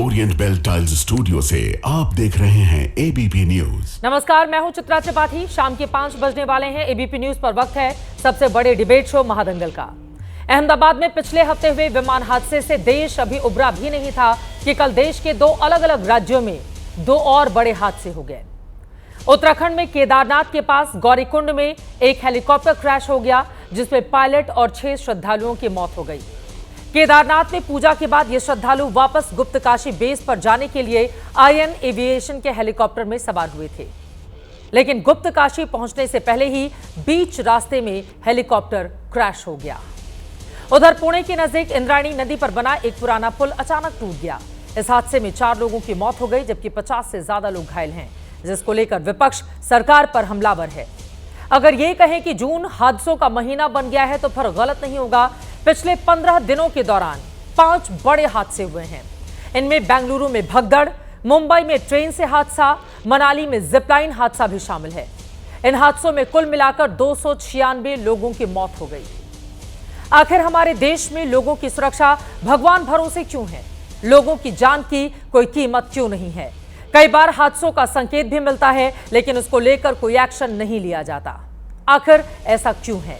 Orient bell tiles studio से आप देख रहे हैं एबीपी न्यूज। नमस्कार, मैं हूं चित्रा त्रिपाठी। शाम के 5 बजने वाले हैं। एबीपी न्यूज पर वक्त है सबसे बड़े डिबेट शो महादंगल का। अहमदाबाद में पिछले हफ्ते हुए विमान हादसे से देश अभी उबरा भी नहीं था कि कल देश के 2 अलग अलग राज्यों में 2 और बड़े हादसे हो गए। उत्तराखंड में केदारनाथ के पास गौरीकुंड में एक हेलीकॉप्टर क्रैश हो गया, जिसमें पायलट और 6 श्रद्धालुओं की मौत हो गई। केदारनाथ में पूजा के बाद ये श्रद्धालु वापस गुप्तकाशी बेस पर जाने के लिए आर्यन एविएशन के हेलीकॉप्टर में सवार हुए थे, लेकिन गुप्तकाशी पहुंचने से पहले ही बीच रास्ते में हेलीकॉप्टर क्रैश हो गया। उधर पुणे के नजदीक इंद्रायणी नदी पर बना एक पुराना पुल अचानक टूट गया। इस हादसे में 4 लोगों की मौत हो गई, जबकि 50 से ज्यादा लोग घायल हैं, जिसको लेकर विपक्ष सरकार पर हमलावर है। अगर ये कहें कि जून हादसों का महीना बन गया है तो फिर गलत नहीं होगा। पिछले 15 दिनों के दौरान 5 बड़े हादसे हुए हैं। इनमें बेंगलुरु में भगदड़, मुंबई में ट्रेन से हादसा, मनाली में जिपलाइन हादसा भी शामिल है। इन हादसों में कुल मिलाकर 296 लोगों की मौत हो गई। आखिर हमारे देश में लोगों की सुरक्षा भगवान भरोसे क्यों है? लोगों की जान की कोई कीमत क्यों नहीं है? कई बार हादसों का संकेत भी मिलता है, लेकिन उसको लेकर कोई एक्शन नहीं लिया जाता। आखिर ऐसा क्यों है?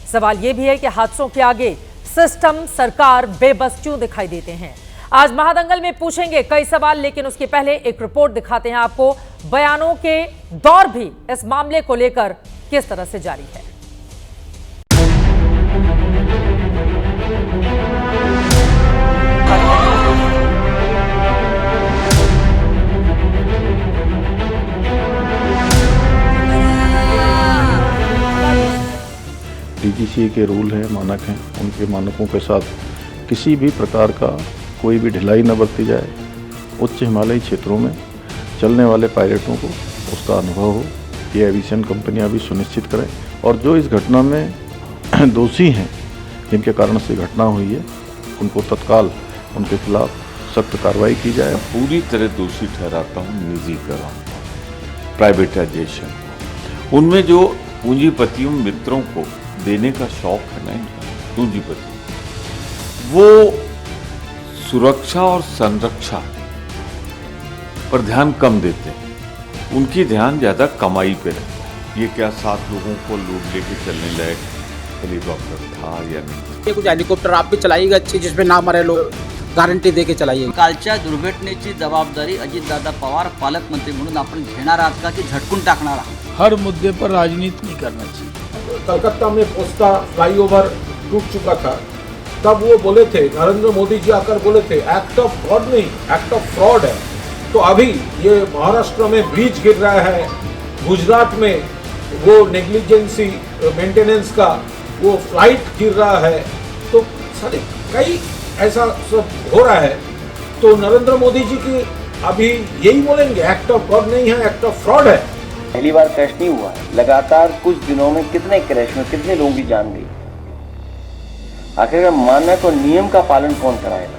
सवाल यह भी है कि हादसों के आगे सिस्टम, सरकार बेबस क्यों दिखाई देते हैं? आज महादंगल में पूछेंगे कई सवाल, लेकिन उसके पहले एक रिपोर्ट दिखाते हैं आपको। बयानों के दौर भी इस मामले को लेकर किस तरह से जारी है। डीजीसीए के रूल हैं, मानक हैं, उनके मानकों के साथ किसी भी प्रकार का कोई भी ढिलाई न बरती जाए। उच्च हिमालयी क्षेत्रों में चलने वाले पायलटों को उसका अनुभव हो, ये एविएशन कंपनियां भी सुनिश्चित करें। और जो इस घटना में दोषी हैं, जिनके कारण से घटना हुई है, उनको तत्काल उनके खिलाफ सख्त कार्रवाई की जाए। पूरी तरह दोषी ठहराता हूँ निजीकरण, प्राइवेटाइजेशन। उनमें जो पूंजीपतियों मित्रों को देने का शौक है ना, पूंजीपति, वो सुरक्षा और संरक्षा पर ध्यान कम देते हैं। उनकी ध्यान ज्यादा कमाई पे रहता है। ये क्या 7 लोगों को लूट लेके चलने लायक हेलीकॉप्टर था या नहीं? ये कुछ हेलिकॉप्टर आप भी चलाइएगा अच्छी, जिसमें ना मरे लोग, गॅरंटी दे के चलाइए। कालच्या दुर्घटनेची जबाबदारी अजितदादा पवार पालकमंत्री म्हणून आपण घेणार आहात का, की झटकून टाकणार आहात? हर मुद्दे पर राजनीति नहीं करना चाहिए। कलकत्ता में पोस्ता फ्लाईओवर टूट चुका था, तब वो बोले थे, नरेंद्र मोदी जी आकर बोले थे एक्ट ऑफ गॉड नहीं, एक्ट ऑफ फ्रॉड है। तो अभी ये महाराष्ट्र में ब्रिज गिर रहा है, गुजरात में वो नेग्लिजेंसी मेंटेनेंस का वो फ्लाइट गिर रहा है, तो सारे कई ऐसा सब हो रहा है। तो नरेंद्र मोदी जी की अभी यही बोलेंगे एक्ट ऑफ गॉड नहीं है, एक्ट ऑफ फ्रॉड है। पहली बार क्रैश नहीं हुआ है, लगातार कुछ दिनों में कितने क्रैश में कितने लोगों की जान गई। आखिर मानक और नियम का पालन कौन कराएगा?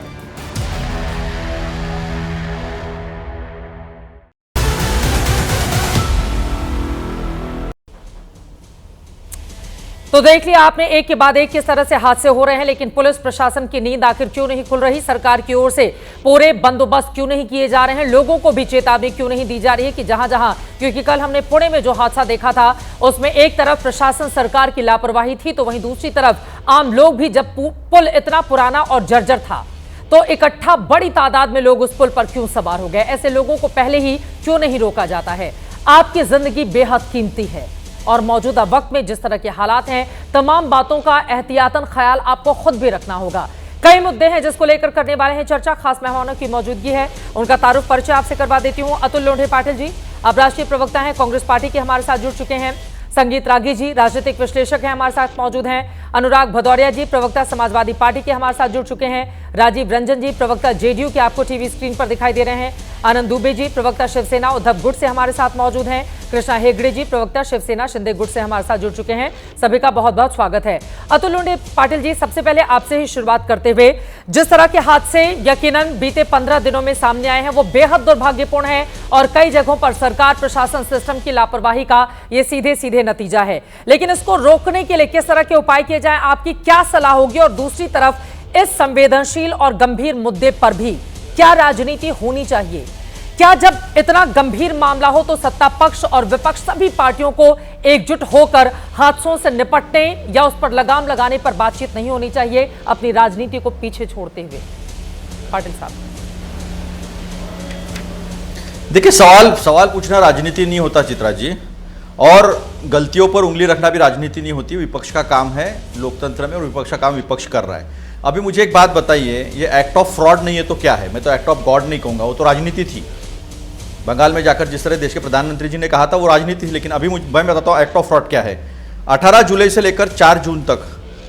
तो देख लिया आपने, एक के बाद एक किस तरह से हादसे हो रहे हैं, लेकिन पुलिस प्रशासन की नींद आखिर क्यों नहीं खुल रही? सरकार की ओर से पूरे बंदोबस्त क्यों नहीं किए जा रहे हैं? लोगों को भी चेतावनी क्यों नहीं दी जा रही है कि जहां जहां, क्योंकि कल हमने पुणे में जो हादसा देखा था, उसमें एक तरफ प्रशासन, सरकार की लापरवाही थी, तो वहीं दूसरी तरफ आम लोग भी, जब पुल इतना पुराना और जर्जर था, तो इकट्ठा बड़ी तादाद में लोग उस पुल पर क्यों सवार हो गए? ऐसे लोगों को पहले ही क्यों नहीं रोका जाता है? आपकी जिंदगी बेहद कीमती है और मौजूदा वक्त में जिस तरह के हालात हैं, तमाम बातों का एहतियातन ख्याल आपको खुद भी रखना होगा। कई मुद्दे हैं जिसको लेकर करने वाले हैं चर्चा। खास मेहमानों की मौजूदगी है, उनका तारुफ परिचय आपसे करवा देती हूं। अतुल लोंढे पाटिल जी, अब राष्ट्रीय प्रवक्ता हैं, कांग्रेस पार्टी के हमारे साथ जुड़ चुके हैं। संगीत रागी जी, राजनीतिक विश्लेषक हैं, हमारे साथ मौजूद हैं। अनुराग भदौरिया जी, प्रवक्ता समाजवादी पार्टी के हमारे साथ जुड़ चुके हैं। राजीव रंजन जी, प्रवक्ता जेडीयू के, आपको टीवी स्क्रीन पर दिखाई दे रहे हैं। आनंद दुबे जी, प्रवक्ता शिवसेना उद्धव गुट से हमारे साथ मौजूद हैं। कृष्णा हेगड़े जी, प्रवक्ता शिवसेना शिंदे गुट से हमारे साथ जुड़ चुके हैं। सभी का बहुत बहुत स्वागत है। अतुल लोंढे पाटिल जी, सबसे पहले आपसे ही शुरुआत करते हुए, जिस तरह के हादसे यकीनन बीते 15 दिनों में सामने आए हैं, वो बेहद दुर्भाग्यपूर्ण है और कई जगहों पर सरकार, प्रशासन, सिस्टम की लापरवाही का ये सीधे सीधे नतीजा है। लेकिन इसको रोकने के लिए किस तरह के उपाय किए जाएं, आपकी क्या सलाह होगी? और दूसरी तरफ इस संवेदनशील और गंभीर मुद्दे पर भी क्या राजनीति होनी चाहिए? क्या जब इतना गंभीर मामला हो तो सत्ता पक्ष और विपक्ष सभी पार्टियों को एकजुट होकर हादसों से निपटने या उस पर लगाम लगाने पर बातचीत नहीं होनी चाहिए, अपनी राजनीति को पीछे छोड़ते हुए? पाटिल साहब, देखिए, सवाल पूछना राजनीति नहीं होता चित्रा जी, और गलतियों पर उंगली रखना भी राजनीति नहीं होती। विपक्ष का काम है लोकतंत्र में, और विपक्ष का काम विपक्ष कर रहा है। अभी मुझे एक बात बताइए, ये एक्ट ऑफ फ्रॉड नहीं है तो क्या है? मैं तो एक्ट ऑफ गॉड नहीं कहूंगा, वो तो राजनीति थी। बंगाल में जाकर जिस तरह देश के प्रधानमंत्री जी ने कहा था वो राजनीति थी। लेकिन अभी मैं बताता हूँ एक्ट ऑफ फ्रॉड क्या है। 18 जुलाई से लेकर 4 जून तक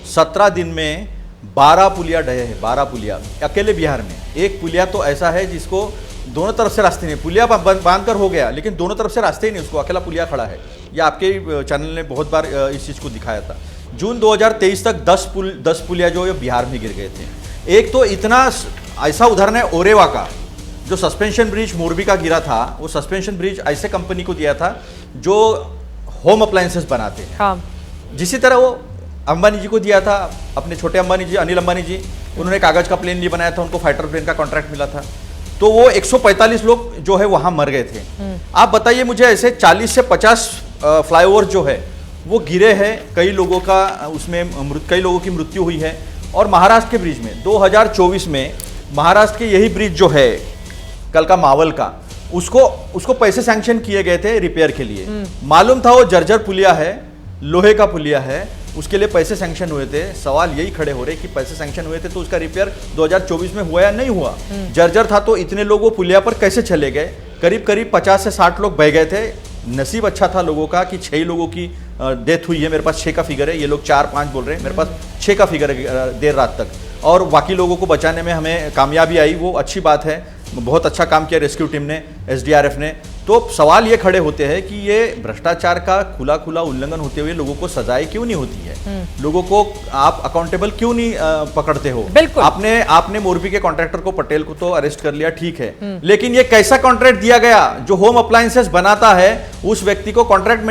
17 दिन में 12 पुलिया ढहे हैं। 12 पुलिया अकेले बिहार में। एक पुलिया तो ऐसा है जिसको दोनों तरफ से रास्ते नहीं, पुलिया बांध कर हो गया लेकिन दोनों तरफ से रास्ते ही नहीं, उसको अकेला पुलिया खड़ा है। ये आपके चैनल ने बहुत बार इस चीज़ को दिखाया था। जून 2023 तक 10 पुलिया जो है बिहार में गिर गए थे। एक तो इतना ऐसा उदाहरण है ओरेवा का, जो सस्पेंशन ब्रिज मोरबी का गिरा था। वो सस्पेंशन ब्रिज ऐसे कंपनी को दिया था जो होम अप्लायंसेस बनाते हैं। हाँ। जिसी तरह वो अंबानी जी को दिया था, अपने छोटे अंबानी जी, अनिल अंबानी जी, उन्होंने कागज का प्लेन नहीं बनाया था, उनको फाइटर प्लेन का कॉन्ट्रैक्ट मिला था। तो वो 145 लोग जो है वहां मर गए थे। आप बताइए मुझे, ऐसे 40 से 50 फ्लाईओवर जो है वो गिरे हैं, कई लोगों का उसमें कई लोगों की मृत्यु हुई है। और महाराष्ट्र के ब्रिज में 2024 में महाराष्ट्र के यही ब्रिज जो है कल का मावल का, उसको पैसे सैंक्शन किए गए थे रिपेयर के लिए। मालूम था वो जर्जर पुलिया है, लोहे का पुलिया है, उसके लिए पैसे सैंक्शन हुए थे। सवाल यही खड़े हो रहे कि पैसे सैंक्शन हुए थे तो उसका रिपेयर 2024 में हुआ या नहीं हुआ? जर्जर था तो इतने लोग वो पुलिया पर कैसे चले गए? करीब 50 से 60 लोग बह गए थे। नसीब अच्छा था लोगों का कि 6 लोगों की डेथ हुई है। मेरे पास 6 का फिगर है, ये लोग 4-5 बोल रहे हैं, मेरे पास 6 का फिगर है देर रात तक। और बाकी लोगों को बचाने में हमें कामयाबी आई, वो अच्छी बात है। बहुत अच्छा काम किया रेस्क्यू टीम ने, SDRF ने। तो सवाल ये खड़े होते हैं कि ये भ्रष्टाचार का खुला उल्लंघन होते हुए लोगों को सजाएं क्यों नहीं होती है? लोगों को आप अकाउंटेबल क्यों नहीं पकड़ते हो? बिल्कुल। आपने मोरबी के कॉन्ट्रैक्टर को, पटेल को तो अरेस्ट कर लिया, ठीक है, लेकिन ये कैसा कॉन्ट्रैक्ट दिया गया? जो होम अप्लायंसेस बनाता है उस व्यक्ति को कॉन्ट्रैक्ट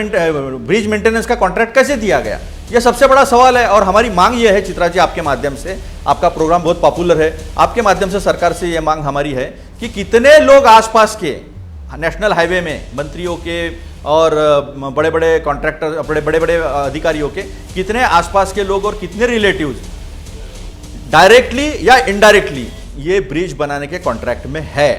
ब्रिज मेंटेनेंस का कॉन्ट्रैक्ट कैसे दिया गया? ये सबसे बड़ा सवाल है। और हमारी मांग ये है चित्रा जी, आपके माध्यम से, आपका प्रोग्राम बहुत पॉपुलर है, आपके माध्यम से सरकार से ये मांग हमारी है कि कितने लोग आसपास के नेशनल हाईवे में मंत्रियों के और बड़े-बड़े कॉन्ट्रैक्टर, बड़े-बड़े अधिकारियों के कितने आसपास के लोग और कितने रिलेटिव्स डायरेक्टली या इनडायरेक्टली ये ब्रिज बनाने के कॉन्ट्रैक्ट में है,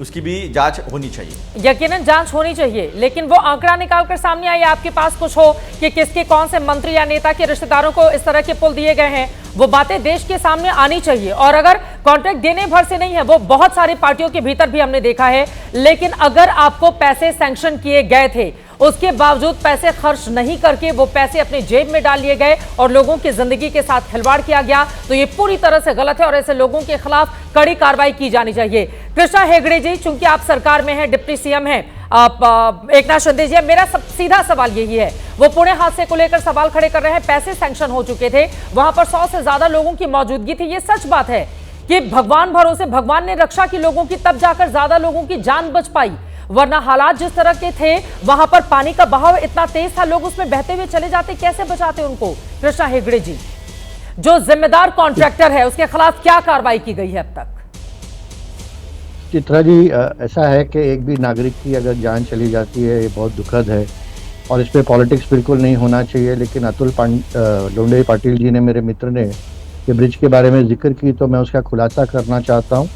उसकी भी जांच होनी चाहिए। यकीनन जांच होनी चाहिए, लेकिन वो आंकड़ा निकालकर सामने आइए, आपके पास कुछ हो कि किसके कौन से मंत्री या नेता के रिश्तेदारों को इस तरह के पुल दिए गए हैं, वो बातें देश के सामने आनी चाहिए। और अगर कॉन्ट्रैक्ट देने भर से नहीं है, वो बहुत सारी पार्टियों के भीतर भी हमने देखा है, लेकिन अगर आपको पैसे सैंक्शन किए गए थे, उसके बावजूद पैसे खर्च नहीं करके वो पैसे अपने जेब में डाल लिए गए और लोगों की जिंदगी के साथ खिलवाड़ किया गया, तो ये पूरी तरह से गलत है और ऐसे लोगों के खिलाफ कड़ी कार्रवाई की जानी चाहिए। कृष्णा हेगड़े जी, चूंकि आप सरकार में हैं, डिप्टी सीएम हैं, आप एकनाथ शिंदे जी, मेरा सीधा सवाल यही है, वो पुणे हादसे को लेकर सवाल खड़े कर रहे हैं, पैसे सैंक्शन हो चुके थे, वहां पर 100 से ज्यादा लोगों की मौजूदगी थी। ये सच बात है कि भगवान भरोसे भगवान ने रक्षा की लोगों की, तब जाकर ज्यादा लोगों की जान बच पाई, वरना हालात जिस तरह के थे, वहां पर पानी का बहाव इतना तेज था, लोग उसमें बहते हुए चले जाते, कैसे बचाते उनको? कृष्णा हेगड़े जी, जो जिम्मेदार कॉन्ट्रैक्टर है उसके खिलाफ क्या कार्रवाई की गई है अब तक? चित्रा जी, ऐसा है कि एक भी नागरिक की अगर जान चली जाती है, ये बहुत दुखद है और इस पर पॉलिटिक्स बिल्कुल नहीं होना चाहिए। लेकिन अतुल लोंढे पाटिल जी ने, मेरे मित्र ने, ये ब्रिज के बारे में जिक्र की तो मैं उसका खुलासा करना चाहता हूँ।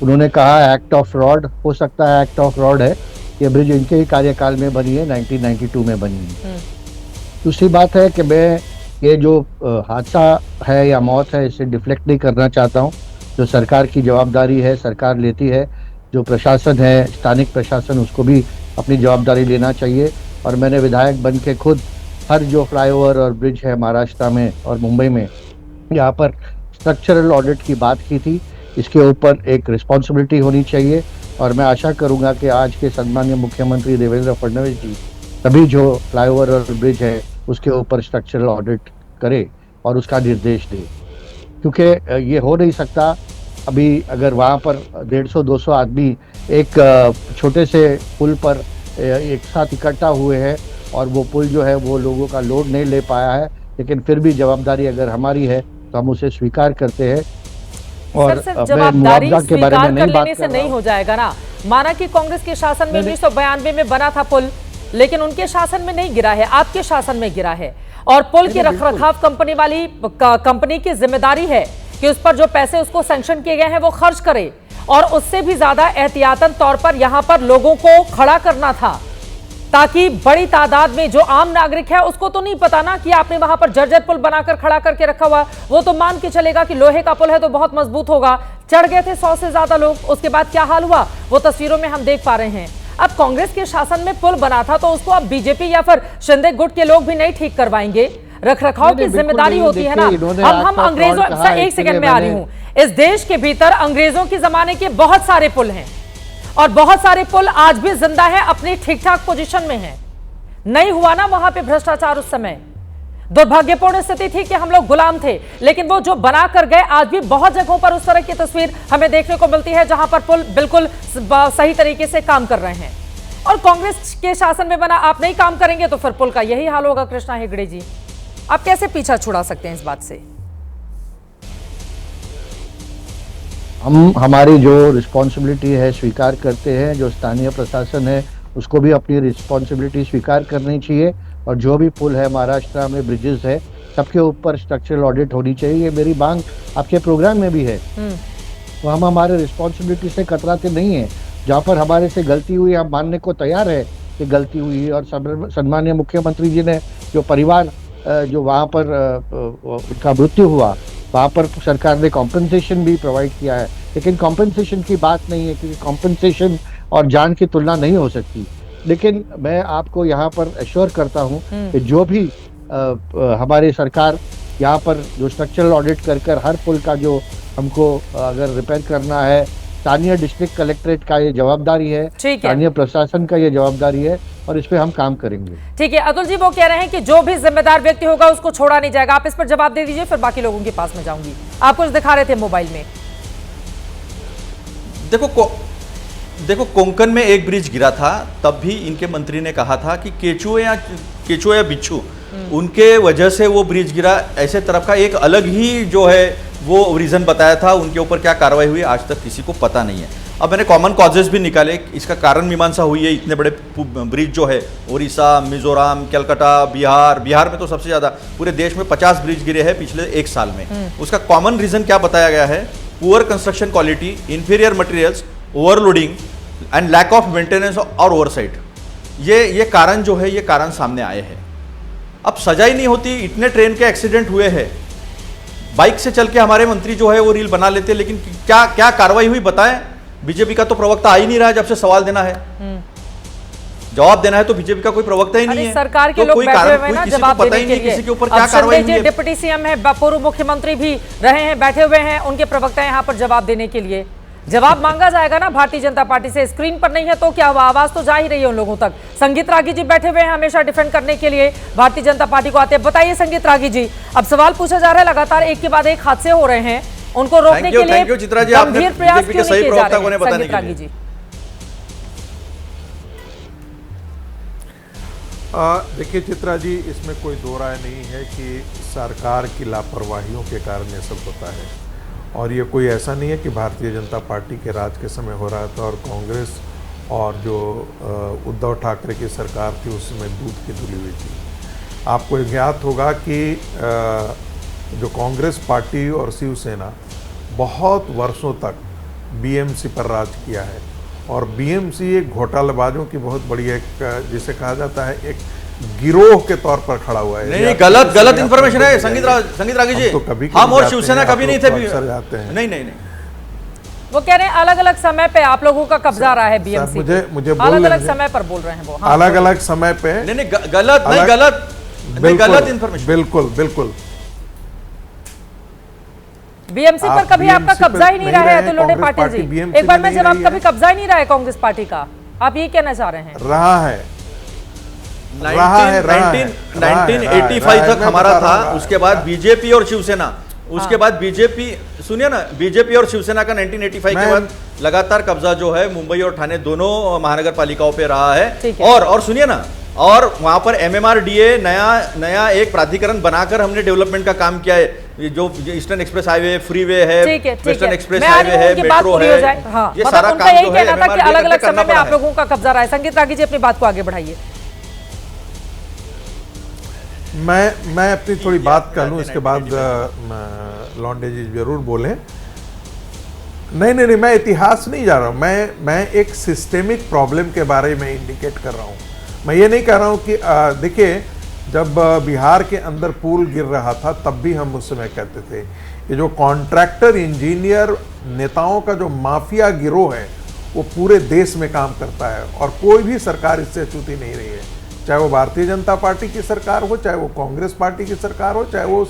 उन्होंने कहा एक्ट ऑफ फ्रॉड, हो सकता है एक्ट ऑफ फ्रॉड है, ये ब्रिज इनके ही कार्यकाल में बनी है, 1992 में बनी है। दूसरी बात है कि मैं ये जो हादसा है या मौत है, इसे डिफ्लेक्ट नहीं करना चाहता हूँ। जो सरकार की जवाबदारी है सरकार लेती है, जो प्रशासन है, स्थानिक प्रशासन, उसको भी अपनी जवाबदारी लेना चाहिए। और मैंने विधायक बन के खुद हर जो फ्लाईओवर और ब्रिज है महाराष्ट्र में और मुंबई में, यहाँ पर स्ट्रक्चरल ऑडिट की बात की थी। इसके ऊपर एक रिस्पॉन्सिबिलिटी होनी चाहिए और मैं आशा करूँगा कि आज के सम्माननीय मुख्यमंत्री देवेंद्र फडणवीस जी सभी जो फ्लाईओवर और ब्रिज है उसके ऊपर स्ट्रक्चरल ऑडिट करे और उसका निर्देश दे, क्योंकि ये हो नहीं सकता। अभी अगर वहाँ पर 150-200 आदमी एक छोटे से पुल पर एक साथ इकट्ठा हुए हैं और वो पुल जो है वो लोगों का लोड नहीं ले पाया है, लेकिन फिर भी जवाबदारी अगर हमारी है तो हम उसे स्वीकार करते हैं। और सिर्फ मैं जवाबदारी मुआवजा के बारे में स्वीकार कर नहीं बात लेने कर से रहा नहीं हूं। हो जाएगा ना। माना कि कांग्रेस के शासन में 1992 में बना था पुल, लेकिन उनके शासन में नहीं गिरा है, आपके शासन में गिरा है। और पुल की रखरखाव कंपनी की जिम्मेदारी है कि उस पर जो पैसे उसको सैंक्शन किए गए हैं वो खर्च करे, और उससे भी ज्यादा एहतियातन तौर पर यहां पर लोगों को खड़ा करना था, ताकि बड़ी तादाद में जो आम नागरिक है उसको तो नहीं पता ना कि आपने वहां पर जर्जर पुल बनाकर खड़ा करके रखा हुआ। वो तो मान के चलेगा कि लोहे का पुल है तो बहुत मजबूत होगा। चढ़ गए थे 100 से ज्यादा लोग, उसके बाद क्या हाल हुआ वो तस्वीरों में हम देख पा रहे हैं। अब कांग्रेस के शासन में पुल बना था तो उसको अब बीजेपी या फिर शिंदे गुट के लोग भी नहीं ठीक करवाएंगे। रखरखाव की जिम्मेदारी होती है ना। हम अंग्रेजों, एक सेकंड में आ रही हूं, इस देश के भीतर अंग्रेजों के जमाने के बहुत सारे पुल हैं और बहुत सारे पुल आज भी जिंदा है, अपनी ठीक ठाक पोजीशन में है। नहीं हुआ ना वहां पे भ्रष्टाचार उस समय। दुर्भाग्यपूर्ण स्थिति थी कि हम लोग गुलाम थे, लेकिन वो जो बना कर गए, आज भी बहुत जगहों पर उस तरह की तस्वीर हमें देखने को मिलती है जहां पर पुल बिल्कुल सही तरीके से काम कर रहे हैं। और कांग्रेस के शासन में बना, आप नहीं काम करेंगे तो फिर पुल का यही हाल होगा। कृष्णा हेगड़े जी, आप कैसे पीछा छुड़ा सकते हैं इस बात से? हम हमारी जो रिस्पॉन्सिबिलिटी है स्वीकार करते हैं, जो स्थानीय प्रशासन है उसको भी अपनी रिस्पॉन्सिबिलिटी स्वीकार करनी चाहिए, और जो भी पुल है महाराष्ट्र में, ब्रिजेस है, सबके ऊपर स्ट्रक्चरल ऑडिट होनी चाहिए। ये मेरी मांग आपके प्रोग्राम में भी है। तो हम हमारे रिस्पॉन्सिबिलिटी से कतराते नहीं है। जहाँ पर हमारे से गलती हुई हम मानने को तैयार है कि गलती हुई है, और सम्माननीय मुख्यमंत्री जी ने जो परिवार जो वहाँ पर उनका मृत्यु हुआ, वहाँ पर सरकार ने कॉम्पनसेशन भी प्रोवाइड किया है। लेकिन कॉम्पनसेशन की बात नहीं है, क्योंकि कॉम्पनसेशन और जान की तुलना नहीं हो सकती। लेकिन मैं आपको यहाँ पर एश्योर करता हूँ कि जो भी हमारी सरकार यहाँ पर जो स्ट्रक्चरल ऑडिट कर हर पुल का जो हमको अगर रिपेयर करना है, स्थानीय डिस्ट्रिक्ट कलेक्ट्रेट का ये जवाबदारी है, स्थानीय प्रशासन का ये जवाबदारी है, और इस पे हम काम करेंगे। ठीक है अतुल जी, वो कह रहे हैं कि जो भी जिम्मेदार व्यक्ति होगा उसको छोड़ा नहीं जाएगा। आप इस पर जवाब दे दीजिए, फिर बाकी लोगों के पास में जाऊंगी। आप कुछ दिखा रहे थे मोबाइल में। देखो कोंकण में एक ब्रिज गिरा था, तब भी इनके मंत्री ने कहा था कि केचुए या बिच्छू उनके वजह से वो ब्रिज गिरा। ऐसे तरफ का एक अलग ही जो है वो रीजन बताया था। उनके ऊपर क्या कार्रवाई हुई आज तक किसी को पता नहीं है। अब मैंने कॉमन कॉजेस भी निकाले, इसका कारण मीमांसा हुई है। इतने बड़े ब्रिज जो है उड़ीसा, मिजोरम, कलकत्ता, बिहार में तो सबसे ज़्यादा, पूरे देश में 50 ब्रिज गिरे हैं पिछले एक साल में। उसका कॉमन रीजन क्या बताया गया है? Poor construction quality, inferior materials, overloading and lack of maintenance और ओवरसाइट। ये कारण जो है, ये कारण सामने आए हैं। अब सजा ही नहीं होती। इतने ट्रेन के एक्सीडेंट हुए हैं, बाइक से चल के हमारे मंत्री जो है वो रील बना लेते, लेकिन क्या कार्रवाई हुई बताएं। बीजेपी का तो प्रवक्ता आ ही नहीं रहा है। जब से सवाल देना है, जवाब देना है, तो बीजेपी का कोई प्रवक्ता ही नहीं है। सरकार के तो लोग कोई बैठे कारण हुए हैं ना किसी को जवाब पता देने ही नहीं के लिए। किसी के ऊपर क्या कार्रवाई हुई है। डिप्टी सीएम है, पूर्व मुख्यमंत्री भी रहे हैं, बैठे हुए हैं, उनके प्रवक्ता यहाँ पर जवाब देने के लिए। जवाब मांगा जाएगा ना भारतीय जनता पार्टी से। स्क्रीन पर नहीं है तो क्या हुआ, आवाज तो जा ही रही है उन लोगों तक। संगीत रागी जी बैठे हुए हैं हमेशा डिफेंड करने के लिए, भारतीय जनता पार्टी को आते हैं। बताइए संगीत रागी जी, अब सवाल पूछा जा रहा है, लगातार एक के बाद एक हादसे हो रहे हैं, उनको रोकने के लिए गंभीर प्रयास क्यों नहीं किए जा रहे हैं? संगीत रागी जी, देखिए चित्रा जी, इसमें कोई दो राय नहीं है कि सरकार की लापरवाहियों के कारण ये सब होता है। और ये कोई ऐसा नहीं है कि भारतीय जनता पार्टी के राज के समय हो रहा था और कांग्रेस और जो उद्धव ठाकरे की सरकार थी उसमें दूध की धुली हुई थी। आपको ज्ञात होगा कि जो कांग्रेस पार्टी और शिवसेना बहुत वर्षों तक बीएमसी पर राज किया है, और बीएमसी एक घोटालेबाजों की बहुत बड़ी एक, जिसे कहा जाता है, एक गिरोह के तौर पर खड़ा हुआ है। नहीं, गलत इंफॉर्मेशन है संगीत रागी जी। तो कभी हम और शिवसेना कभी नहीं थे, अक्सर जाते हैं। नहीं, वो कह रहे हैं अलग अलग समय पे आप लोगों का कब्जा रहा है बीएमसी। मुझे अलग अलग समय पर बोल रहे हैं वो। अलग अलग समय पे नहीं, गलत इंफॉर्मेशन। बिल्कुल बीएमसी पर कभी आपका कब्जा ही नहीं रहा है अतुल पाटिल जी। एक बार में जवाब, कभी कब्जा ही नहीं रहा है कांग्रेस पार्टी का, आप ये कहना चाह रहे हैं? रहा है 1985 तक हमारा था, उसके बाद बीजेपी और शिवसेना, उसके बाद बीजेपी, सुनिए ना, बीजेपी और शिवसेना का 1985 के बाद लगातार कब्जा जो है मुंबई और ठाणे दोनों महानगर पालिकाओं पे रहा है। और सुनिए ना, और वहां पर MMRDA नया एक प्राधिकरण बनाकर हमने डेवलपमेंट का काम किया है। ये जो ईस्टर्न एक्सप्रेस हाईवे, फ्रीवे है, ठीक है, वेस्टर्न एक्सप्रेस मैं आ रही हाईवे हूँ, है, उनकी बात मेट्रो पूरी हो है, जाए। हाँ, ये मतलब सारा उनका काम यही जो है कहना था कि MMRDA अलग अलग करना समय में पड़ा आप है। लोगों का कब्जा रहा है। संगीत रागी जी अपनी बात को आगे बढ़ाइए। मैं अपनी थोड़ी बात कर लूँ, इसके बाद लॉन्डे जी जरूर बोलें। नहीं, मैं इतिहास नहीं जा रहा हूँ, मैं एक सिस्टेमिक प्रॉब्लम के बारे में इंडिकेट कर रहा हूँ। मैं ये नहीं कह रहा हूँ कि देखिए, जब बिहार के अंदर पुल गिर रहा था तब भी हम उस समय कहते थे ये जो कॉन्ट्रैक्टर इंजीनियर नेताओं का जो माफिया गिरोह है वो पूरे देश में काम करता है और कोई भी सरकार इससे अछूती नहीं रही है, चाहे वो भारतीय जनता पार्टी की सरकार हो, चाहे वो कांग्रेस पार्टी की सरकार हो, चाहे वो